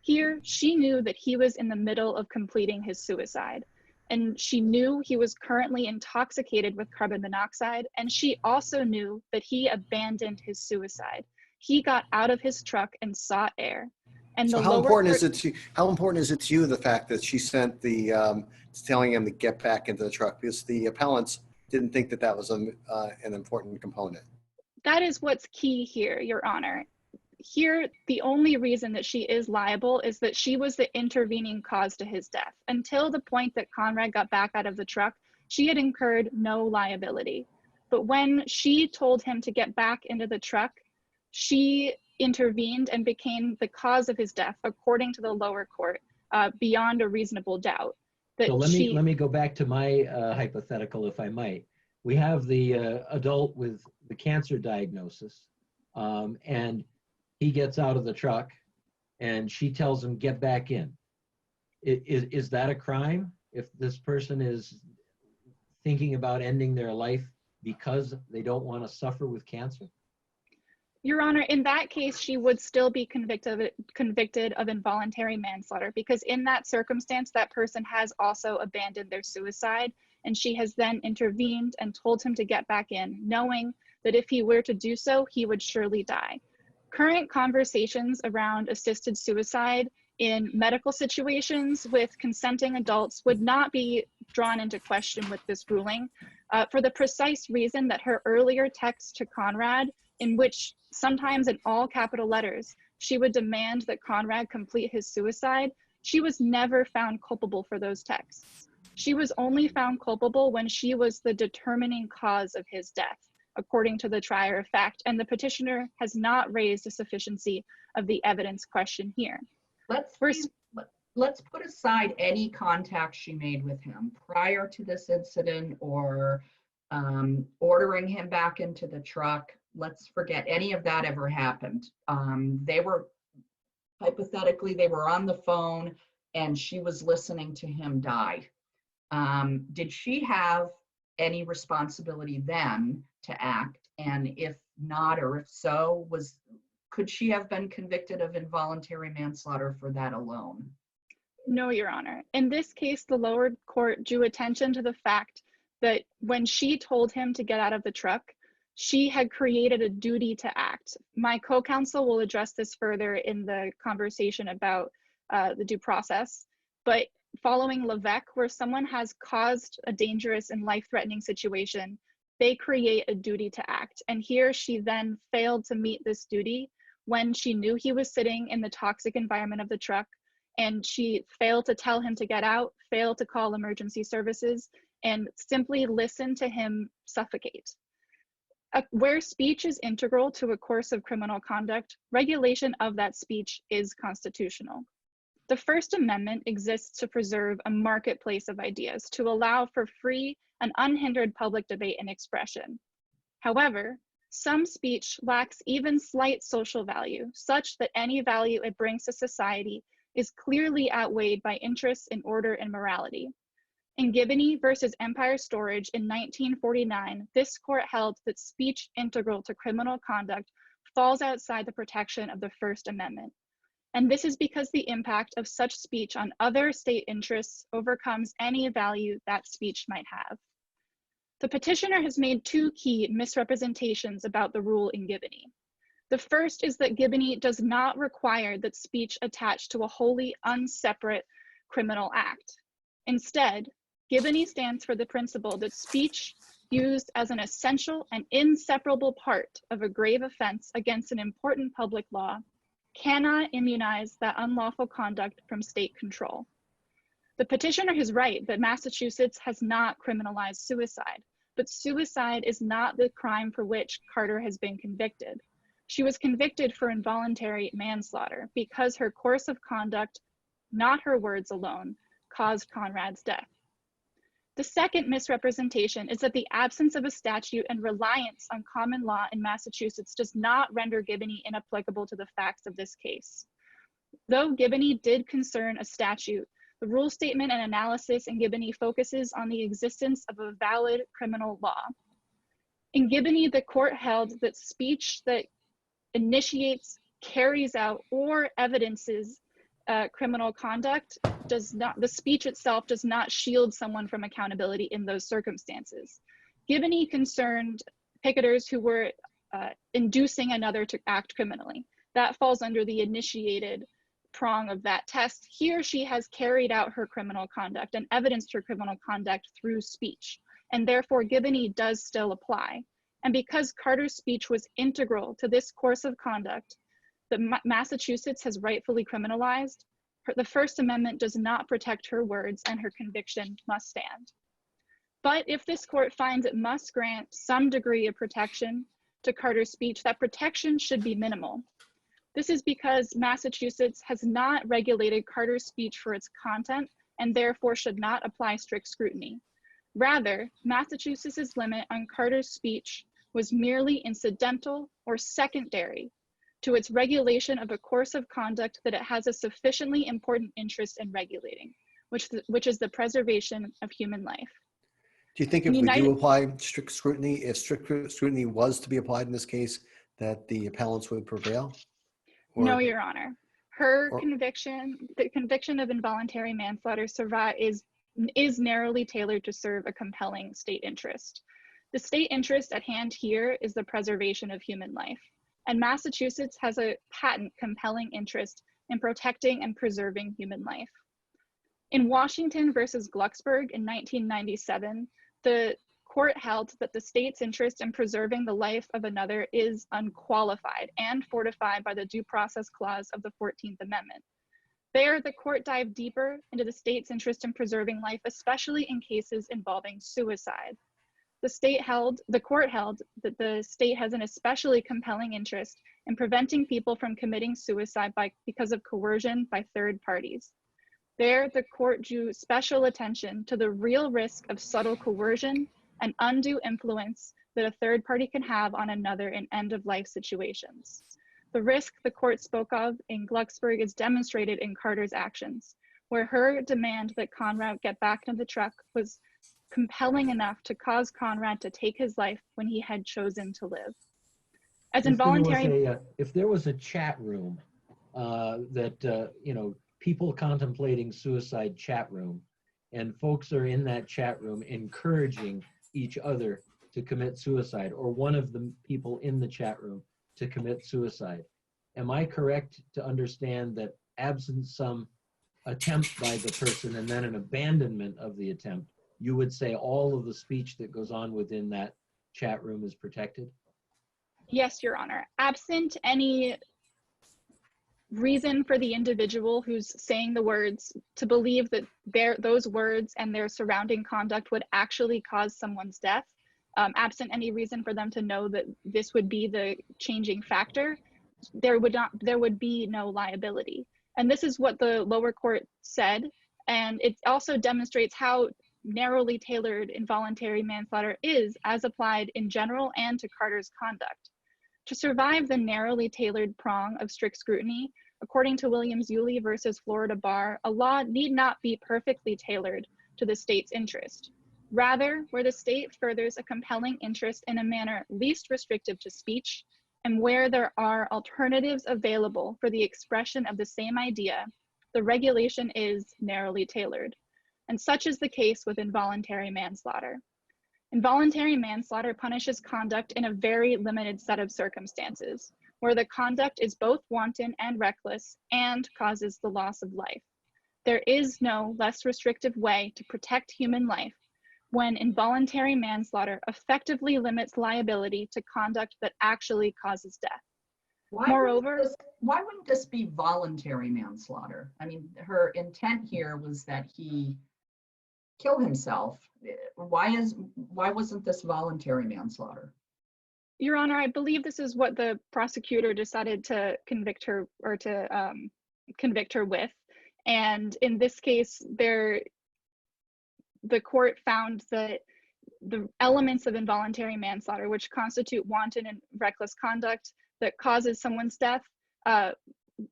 Here, she knew that he was in the middle of completing his suicide, and she knew he was currently intoxicated with carbon monoxide, and she also knew that he abandoned his suicide. He got out of his truck and sought air. And so how important is it to you the fact that she sent the telling him to get back into the truck, because the appellants didn't think that that was an important component? That is what's key here, Your Honor. Here, the only reason that she is liable is that she was the intervening cause to his death. Until the point that Conrad got back out of the truck, she had incurred no liability. But when she told him to get back into the truck, she intervened and became the cause of his death, according to the lower court, beyond a reasonable doubt. So let me go back to my hypothetical, if I might. We have the adult with the cancer diagnosis, and he gets out of the truck, and she tells him, get back in. Is that a crime if this person is thinking about ending their life because they don't want to suffer with cancer? Your Honor, in that case, she would still be convicted of involuntary manslaughter, because in that circumstance, that person has also abandoned their suicide, and she has then intervened and told him to get back in, knowing that if he were to do so, he would surely die. Current conversations around assisted suicide in medical situations with consenting adults would not be drawn into question with this ruling, for the precise reason that her earlier text to Conrad, in which sometimes in all capital letters, she would demand that Conrad complete his suicide, she was never found culpable for those texts. She was only found culpable when she was the determining cause of his death, according to the trier of fact, and the petitioner has not raised a sufficiency of the evidence question here. Let's put aside any contact she made with him prior to this incident or ordering him back into the truck. Let's forget any of that ever happened. Hypothetically, they were on the phone and she was listening to him die. Did she have any responsibility then to act? And if not, or if so, could she have been convicted of involuntary manslaughter for that alone? No, Your Honor. In this case, the lower court drew attention to the fact that when she told him to get out of the truck, she had created a duty to act. My co-counsel will address this further in the conversation about the due process, but following Levesque, where someone has caused a dangerous and life-threatening situation, they create a duty to act. And here she then failed to meet this duty when she knew he was sitting in the toxic environment of the truck, and she failed to tell him to get out, failed to call emergency services, and simply listened to him suffocate. Where speech is integral to a course of criminal conduct, regulation of that speech is constitutional. The First Amendment exists to preserve a marketplace of ideas, to allow for free and unhindered public debate and expression. However, some speech lacks even slight social value, such that any value it brings to society is clearly outweighed by interests in order and morality. In Gibney versus Empire Storage in 1949, this court held that speech integral to criminal conduct falls outside the protection of the First Amendment. And this is because the impact of such speech on other state interests overcomes any value that speech might have. The petitioner has made two key misrepresentations about the rule in Gibney. The first is that Gibney does not require that speech attach to a wholly unseparate criminal act. Instead, Gibney stands for the principle that speech used as an essential and inseparable part of a grave offense against an important public law cannot immunize that unlawful conduct from state control. The petitioner is right that Massachusetts has not criminalized suicide, but suicide is not the crime for which Carter has been convicted. She was convicted for involuntary manslaughter because her course of conduct, not her words alone, caused Conrad's death. The second misrepresentation is that the absence of a statute and reliance on common law in Massachusetts does not render Gibney inapplicable to the facts of this case. Though Gibney did concern a statute, the rule statement and analysis in Gibney focuses on the existence of a valid criminal law. In Gibney, the court held that speech that initiates, carries out, or evidences criminal conduct the speech itself does not shield someone from accountability in those circumstances. Gibney concerned picketers who were inducing another to act criminally. That falls under the initiated prong of that test. Here she has carried out her criminal conduct and evidenced her criminal conduct through speech, and therefore Gibney does still apply. And because Carter's speech was integral to this course of conduct that Massachusetts has rightfully criminalized, the First Amendment does not protect her words and her conviction must stand. But if this court finds it must grant some degree of protection to Carter's speech, that protection should be minimal. This is because Massachusetts has not regulated Carter's speech for its content and therefore should not apply strict scrutiny. Rather, Massachusetts's limit on Carter's speech was merely incidental or secondary to its regulation of a course of conduct that it has a sufficiently important interest in regulating, which is the preservation of human life. Do you think if we do apply strict scrutiny, if strict scrutiny was to be applied in this case, that the appellants would prevail? No, Your Honor. The conviction of involuntary manslaughter is narrowly tailored to serve a compelling state interest. The state interest at hand here is the preservation of human life. And Massachusetts has a patent compelling interest in protecting and preserving human life. In Washington versus Glucksberg in 1997, the court held that the state's interest in preserving the life of another is unqualified and fortified by the Due Process Clause of the 14th Amendment. There, the court dived deeper into the state's interest in preserving life, especially in cases involving suicide. The court held that the state has an especially compelling interest in preventing people from committing suicide because of coercion by third parties. There, the court drew special attention to the real risk of subtle coercion and undue influence that a third party can have on another in end-of-life situations. The risk the court spoke of in Glucksberg is demonstrated in Carter's actions, where her demand that Conrad get back into the truck was compelling enough to cause Conrad to take his life when he had chosen to live. As If there was a chat room people contemplating suicide chat room, and folks are in that chat room encouraging each other to commit suicide, or one of the people in the chat room to commit suicide, am I correct to understand that absent some attempt by the person and then an abandonment of the attempt, you would say all of the speech that goes on within that chat room is protected? Yes, Your Honor. Absent any reason for the individual who's saying the words to believe that those words and their surrounding conduct would actually cause someone's death, absent any reason for them to know that this would be the changing factor, there would be no liability. And this is what the lower court said, and it also demonstrates how narrowly tailored involuntary manslaughter is as applied in general and to Carter's conduct. To survive the narrowly tailored prong of strict scrutiny, according to Williams-Yulee versus Florida Bar, a law need not be perfectly tailored to the state's interest. Rather, where the state furthers a compelling interest in a manner least restrictive to speech, and where there are alternatives available for the expression of the same idea, the regulation is narrowly tailored. And such is the case with involuntary manslaughter. Involuntary manslaughter punishes conduct in a very limited set of circumstances, where the conduct is both wanton and reckless and causes the loss of life. There is no less restrictive way to protect human life when involuntary manslaughter effectively limits liability to conduct that actually causes death. Moreover, why wouldn't this be voluntary manslaughter? I mean, her intent here was that he kill himself. Why wasn't this voluntary manslaughter? Your Honor, I believe this is what the prosecutor decided to convict her with. And in this case, the court found that the elements of involuntary manslaughter, which constitute wanton and reckless conduct that causes someone's death,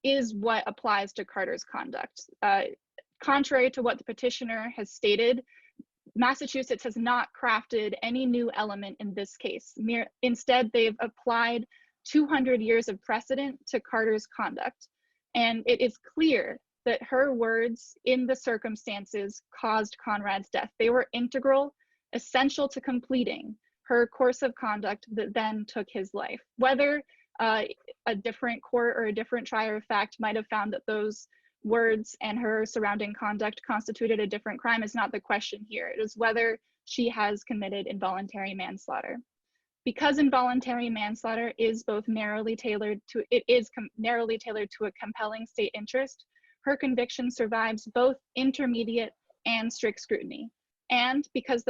is what applies to Carter's conduct. Contrary to what the petitioner has stated, Massachusetts has not crafted any new element in this case. Instead, they've applied 200 years of precedent to Carter's conduct. And it is clear that her words in the circumstances caused Conrad's death. They were integral, essential to completing her course of conduct that then took his life. Whether a different court or a different trier of fact might have found that those words and her surrounding conduct constituted a different crime is not the question here. It is whether she has committed involuntary manslaughter. Because involuntary manslaughter is both narrowly tailored to a compelling state interest, her conviction survives both intermediate and strict scrutiny. And because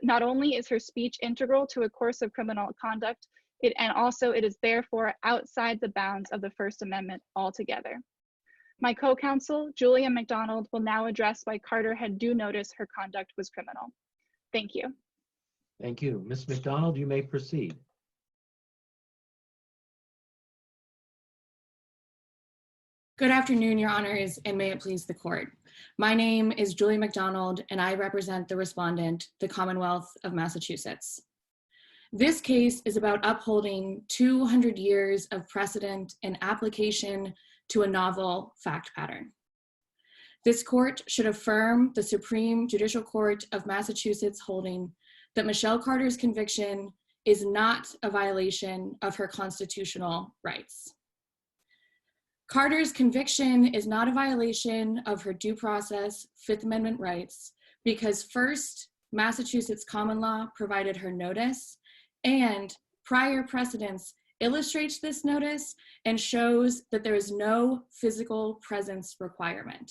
not only is her speech integral to a course of criminal conduct, it is therefore outside the bounds of the First Amendment altogether. My co-counsel, Julia McDonald, will now address why Carter had due notice her conduct was criminal. Thank you. Thank you. Ms. McDonald, you may proceed. Good afternoon, Your Honors, and may it please the court. My name is Julia McDonald, and I represent the respondent, the Commonwealth of Massachusetts. This case is about upholding 200 years of precedent and application to a novel fact pattern. This court should affirm the Supreme Judicial Court of Massachusetts holding that Michelle Carter's conviction is not a violation of her constitutional rights. Carter's conviction is not a violation of her due process Fifth Amendment rights because first, Massachusetts common law provided her notice, and prior precedents illustrates this notice and shows that there is no physical presence requirement.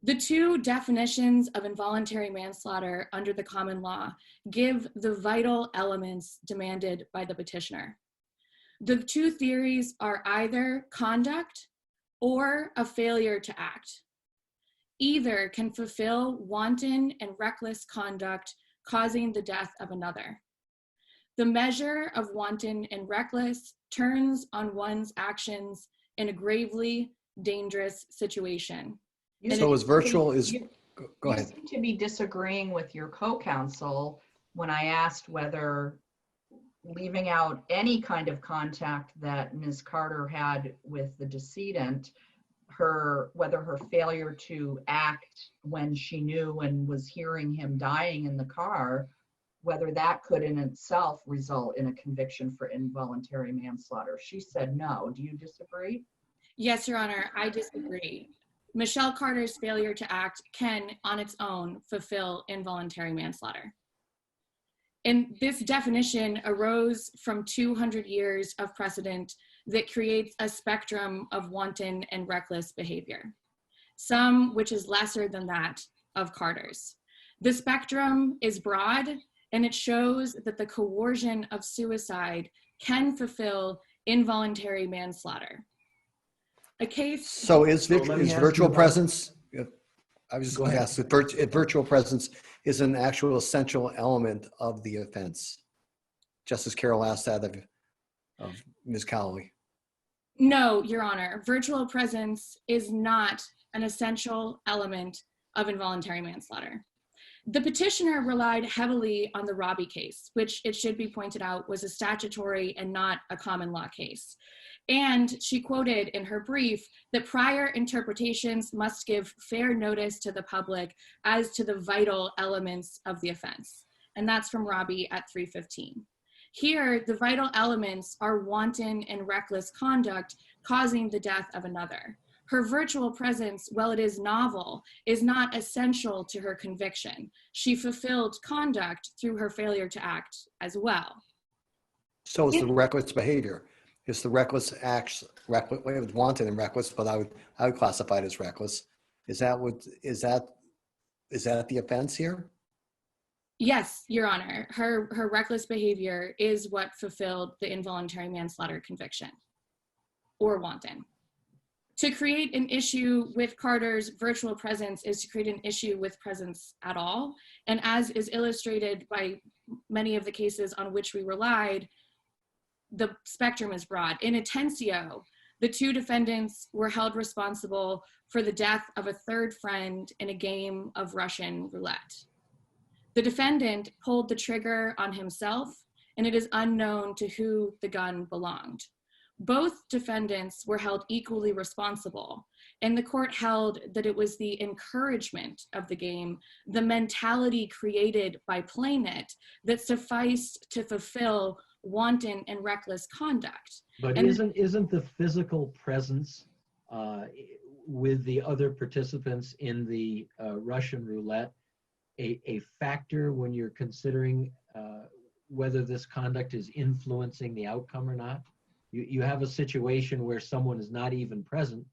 The two definitions of involuntary manslaughter under the common law give the vital elements demanded by the petitioner. The two theories are either conduct or a failure to act. Either can fulfill wanton and reckless conduct causing the death of another. The measure of wanton and reckless turns on one's actions in a gravely dangerous situation. So is virtual, Go ahead. You seem to be disagreeing with your co-counsel when I asked whether leaving out any kind of contact that Ms. Carter had with the decedent, whether her failure to act when she knew and was hearing him dying in the car, whether that could in itself result in a conviction for involuntary manslaughter. She said no. Do you disagree? Yes, Your Honor, I disagree. Michelle Carter's failure to act can, on its own, fulfill involuntary manslaughter. And this definition arose from 200 years of precedent that creates a spectrum of wanton and reckless behavior, some which is lesser than that of Carter's. The spectrum is broad, and it shows that the coercion of suicide can fulfill involuntary manslaughter. A case. So is let me ask you virtual about- presence, I was just Go going to ahead. ask, if virtual presence is an actual essential element of the offense? Justice Carroll asked that of Ms. Cowley. No, Your Honor, virtual presence is not an essential element of involuntary manslaughter. The petitioner relied heavily on the Robbie case, which it should be pointed out was a statutory and not a common law case. And she quoted in her brief that prior interpretations must give fair notice to the public as to the vital elements of the offense. And that's from Robbie at 315. Here, the vital elements are wanton and reckless conduct causing the death of another. Her virtual presence, while it is novel, is not essential to her conviction. She fulfilled conduct through her failure to act as well. So is the reckless behavior. Is the reckless acts, wanton and reckless, but I would classify it as reckless. Is that the offense here? Yes, Your Honor. Her reckless behavior is what fulfilled the involuntary manslaughter conviction, or wanton. To create an issue with Carter's virtual presence is to create an issue with presence at all. And as is illustrated by many of the cases on which we relied, the spectrum is broad. In Atencio, the two defendants were held responsible for the death of a third friend in a game of Russian roulette. The defendant pulled the trigger on himself, and it is unknown to who the gun belonged. Both defendants were held equally responsible, and the court held that it was the encouragement of the game, the mentality created by playing it, that sufficed to fulfill wanton and reckless conduct. But And- isn't the physical presence with the other participants in the Russian roulette a factor when you're considering whether this conduct is influencing the outcome or not? You have a situation where someone is not even present.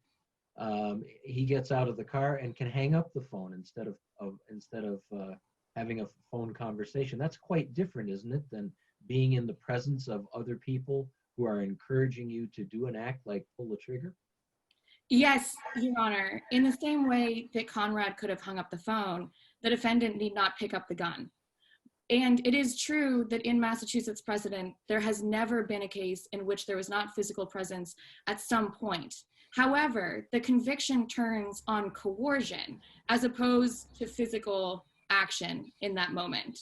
He gets out of the car and can hang up the phone instead of having a phone conversation. That's quite different, isn't it, than being in the presence of other people who are encouraging you to do an act like pull the trigger? Yes, Your Honor. In the same way that Conrad could have hung up the phone, the defendant need not pick up the gun. And it is true that in Massachusetts precedent, there has never been a case in which there was not physical presence at some point. However, the conviction turns on coercion as opposed to physical action in that moment.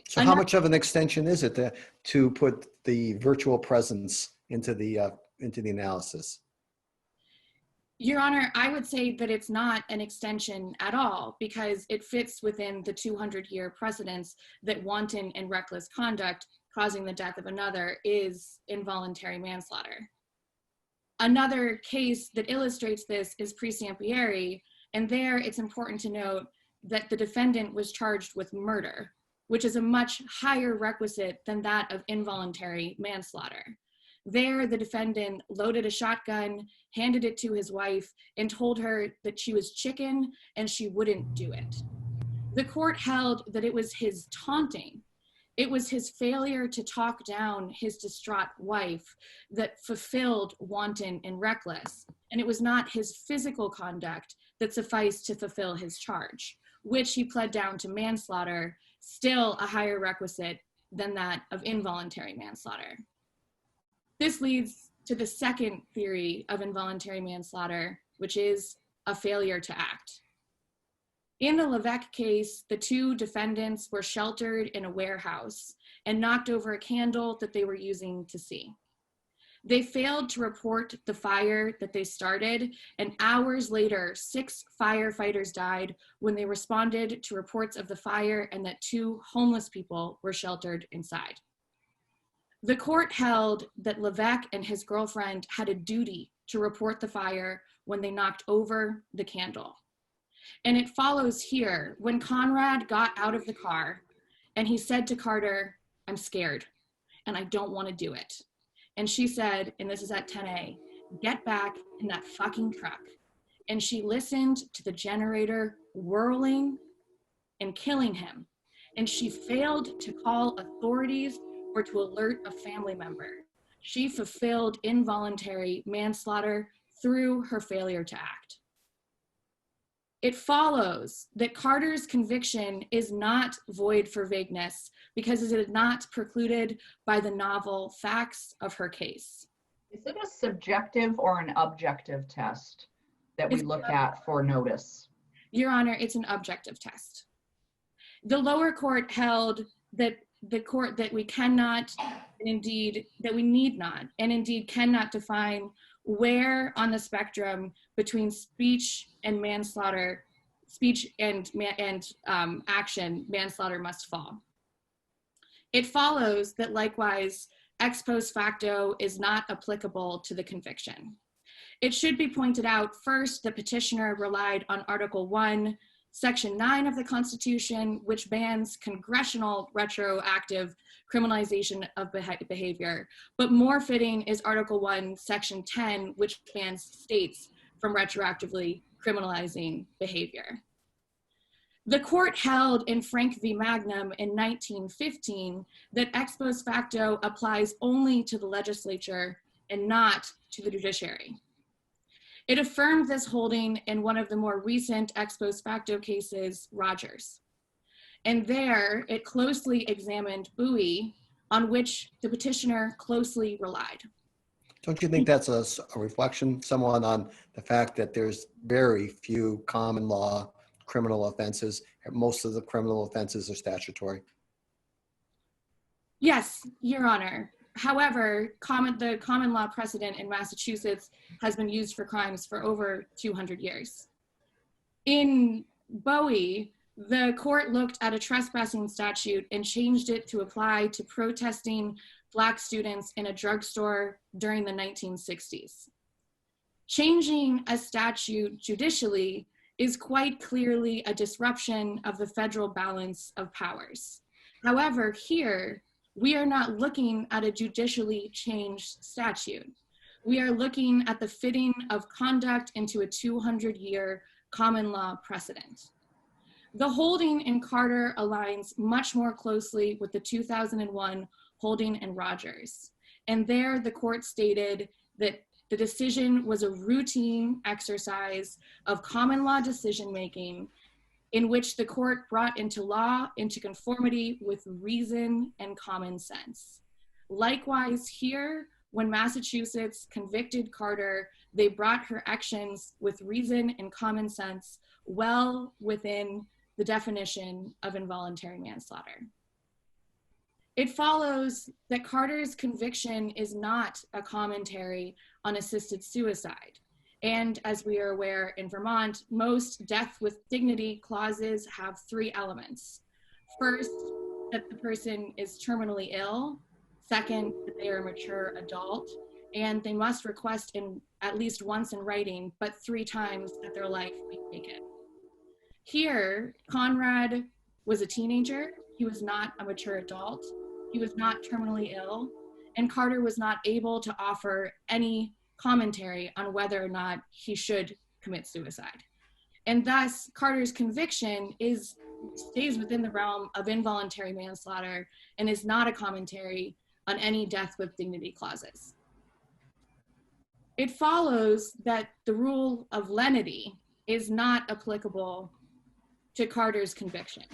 So how much of an extension is it to put the virtual presence into the analysis? Your Honor, I would say that it's not an extension at all because it fits within the 200-year precedence that wanton and reckless conduct causing the death of another is involuntary manslaughter. Another case that illustrates this is Pre-Sampieri, and there it's important to note that the defendant was charged with murder, which is a much higher requisite than that of involuntary manslaughter. There, the defendant loaded a shotgun, handed it to his wife, and told her that she was chicken and she wouldn't do it. The court held that it was his taunting, it was his failure to talk down his distraught wife that fulfilled wanton and reckless, and it was not his physical conduct that sufficed to fulfill his charge, which he pled down to manslaughter, still a higher requisite than that of involuntary manslaughter. This leads to the second theory of involuntary manslaughter, which is a failure to act. In the Levesque case, the two defendants were sheltered in a warehouse and knocked over a candle that they were using to see. They failed to report the fire that they started, and hours later, 6 firefighters died when they responded to reports of the fire and that 2 homeless people were sheltered inside. The court held that Levesque and his girlfriend had a duty to report the fire when they knocked over the candle. And it follows here, when Conrad got out of the car and he said to Carter, "I'm scared and I don't want to do it." And she said, and this is at 10A, "Get back in that fucking truck." And she listened to the generator whirling and killing him. And she failed to call authorities or to alert a family member. She fulfilled involuntary manslaughter through her failure to act. It follows that Carter's conviction is not void for vagueness because it is not precluded by the novel facts of her case. Is it a subjective or an objective test that we look at for notice? Your Honor, it's an objective test. The lower court held that we cannot, and indeed, that we need not, and indeed cannot define where on the spectrum between speech and manslaughter, speech and action, manslaughter must fall. It follows that likewise, ex post facto is not applicable to the conviction. It should be pointed out first, the petitioner relied on Article 1, Section 9 of the Constitution, which bans congressional retroactive criminalization of behavior. But more fitting is Article 1, Section 10, which bans states from retroactively criminalizing behavior. The court held in Frank v. Magnum in 1915 that ex post facto applies only to the legislature and not to the judiciary. It affirmed this holding in one of the more recent ex post facto cases, Rogers. And there, it closely examined Bowie, on which the petitioner closely relied. Don't you think that's a reflection somewhat on the fact that there's very few common law criminal offenses? Most of the criminal offenses are statutory. Yes, Your Honor. However, the common law precedent in Massachusetts has been used for crimes for over 200 years. In Bowie, the court looked at a trespassing statute and changed it to apply to protesting Black students in a drugstore during the 1960s. Changing a statute judicially is quite clearly a disruption of the federal balance of powers. However, here, we are not looking at a judicially changed statute. We are looking at the fitting of conduct into a 200-year common law precedent. The holding in Carter aligns much more closely with the 2001 holding in Rogers. And there, the court stated that the decision was a routine exercise of common law decision-making in which the court brought into law into conformity with reason and common sense. Likewise here, when Massachusetts convicted Carter, they brought her actions with reason and common sense well within the definition of involuntary manslaughter. It follows that Carter's conviction is not a commentary on assisted suicide. And as we are aware in Vermont, most death with dignity clauses have 3 elements. First, that the person is terminally ill. Second, that they are a mature adult. And they must request at least once in writing, but 3 times that their life be taken. Here, Conrad was a teenager. He was not a mature adult. He was not terminally ill. And Carter was not able to offer any commentary on whether or not he should commit suicide. And thus, Carter's conviction stays within the realm of involuntary manslaughter and is not a commentary on any death with dignity clauses. It follows that the rule of lenity is not applicable to Carter's conviction.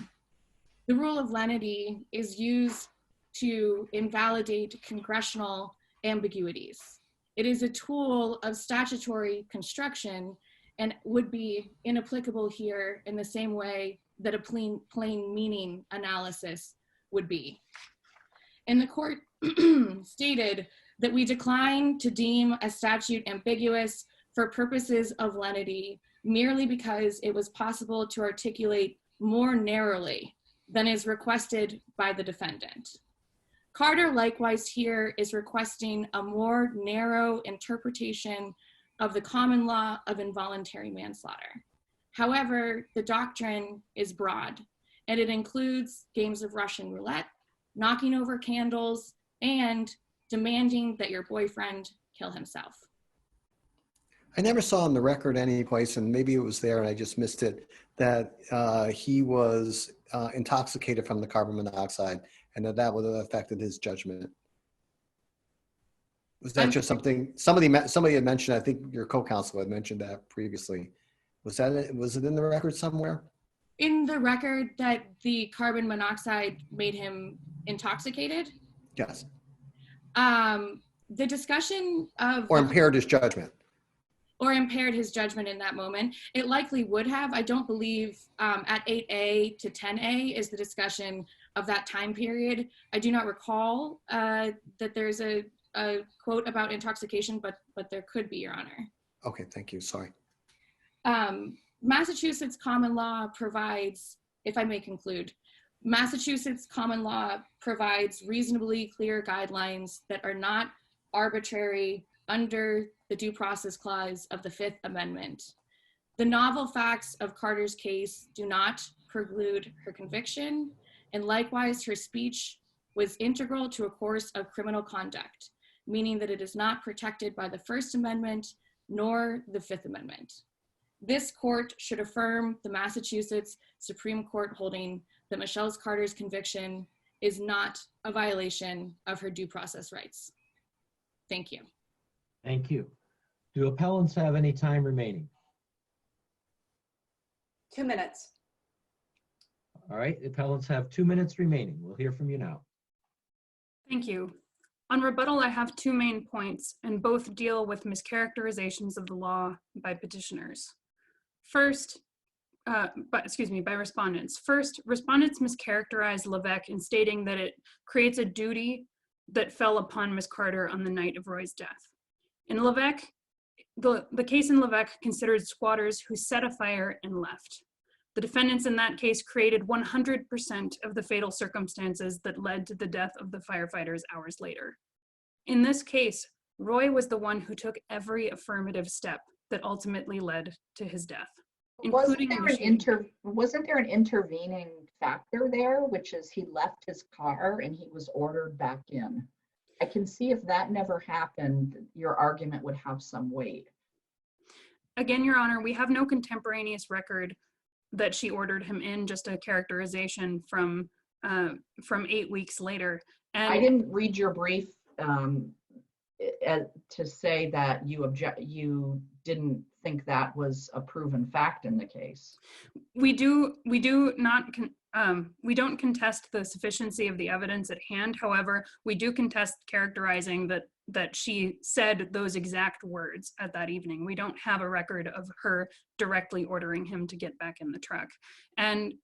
The rule of lenity is used to invalidate congressional ambiguities. It is a tool of statutory construction and would be inapplicable here in the same way that a plain meaning analysis would be. And the court stated that we decline to deem a statute ambiguous for purposes of lenity merely because it was possible to articulate more narrowly than is requested by the defendant. Carter likewise here is requesting a more narrow interpretation of the common law of involuntary manslaughter. However, the doctrine is broad, and it includes games of Russian roulette, knocking over candles, and demanding that your boyfriend kill himself. I never saw on the record any place, and maybe it was there and I just missed it, that he was intoxicated from the carbon monoxide and that would have affected his judgment. Was that just something, somebody had mentioned, I think your co-counsel had mentioned that previously. Was it in the record somewhere? In the record that the carbon monoxide made him intoxicated? Yes. The discussion of— Or impaired his judgment. Or impaired his judgment in that moment. It likely would have. I don't believe at 8A to 10A is the discussion of that time period. I do not recall that there's a quote about intoxication, but there could be, Your Honor. Okay, thank you, sorry. Massachusetts common law provides, if I may conclude, Massachusetts common law provides reasonably clear guidelines that are not arbitrary under the Due Process Clause of the Fifth Amendment. The novel facts of Carter's case do not preclude her conviction, and likewise her speech was integral to a course of criminal conduct, meaning that it is not protected by the First Amendment nor the Fifth Amendment. This court should affirm the Massachusetts Supreme Court holding that Michelle Carter's conviction is not a violation of her due process rights. Thank you. Thank you. Do appellants have any time remaining? 2 minutes. All right, appellants have 2 minutes remaining. We'll hear from you now. Thank you. On rebuttal, I have two main points, and both deal with mischaracterizations of the law by petitioners. First, by respondents. First, respondents mischaracterized Levesque in stating that it creates a duty that fell upon Ms. Carter on the night of Roy's death. In Levesque, the case in Levesque considered squatters who set a fire and left. The defendants in that case created 100% of the fatal circumstances that led to the death of the firefighters hours later. In this case, Roy was the one who took every affirmative step that ultimately led to his death. Wasn't there an intervening factor there, which is he left his car and he was ordered back in? I can see if that never happened, your argument would have some weight. Again, Your Honor, we have no contemporaneous record that she ordered him in, just a characterization from 8 weeks later. And I didn't read your brief to say that you didn't think that was a proven fact in the case. We don't contest the sufficiency of the evidence at hand. However, we do contest characterizing that she said those exact words at that evening. We don't have a record of her directly ordering him to get back in the truck. And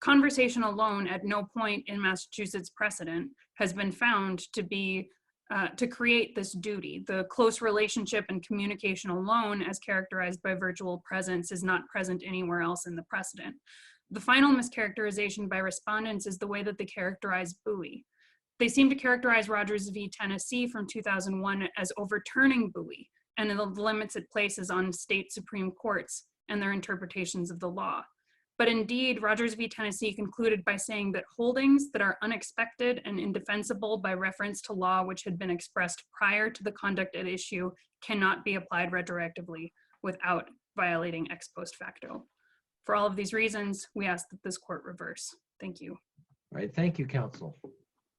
conversation alone at no point in Massachusetts precedent has been found to be to create this duty. The close relationship and communication alone, as characterized by virtual presence, is not present anywhere else in the precedent. The final mischaracterization by respondents is the way that they characterize Bowie. They seem to characterize Rogers v. Tennessee from 2001 as overturning Bowie and the limits it places on state Supreme Courts and their interpretations of the law. But indeed, Rogers v. Tennessee concluded by saying that holdings that are unexpected and indefensible by reference to law which had been expressed prior to the conduct at issue cannot be applied retroactively without violating ex post facto. For all of these reasons, we ask that this court reverse. Thank you. All right, thank you, counsel.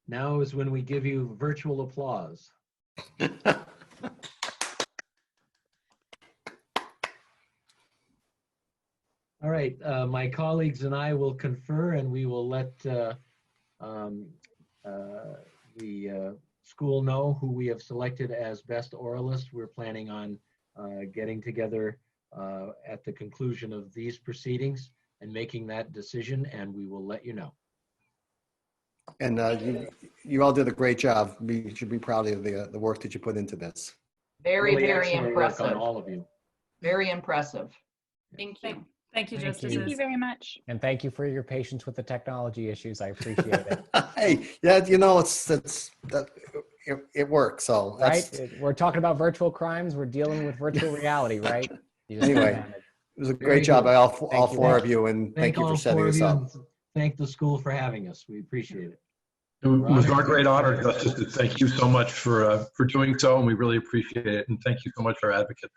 Now is when we give you virtual applause. All right, my colleagues and I will confer, and we will let the school know who we have selected as best oralist. We're planning on getting together at the conclusion of these proceedings and making that decision, and we will let you know. And you all did a great job. You should be proud of the work that you put into this. Very, Really very excellent work impressive. on all of you. Very impressive. Thank you. Thank you, Thank Justices. Thank you very much. And thank you for your patience with the technology issues. I appreciate it. Hey, yeah, you know, it works. So that's, Right? We're talking about virtual crimes. We're dealing with virtual reality, right? You just Anyway. manage. it was a Very great job good. by all Thank you. four of you, and thank you all for setting four of us you, up. and thank the school for having us. We appreciate it. It was our great honor, Justice. Thank you so much for doing so, and we really appreciate it. And thank you so much, our advocates.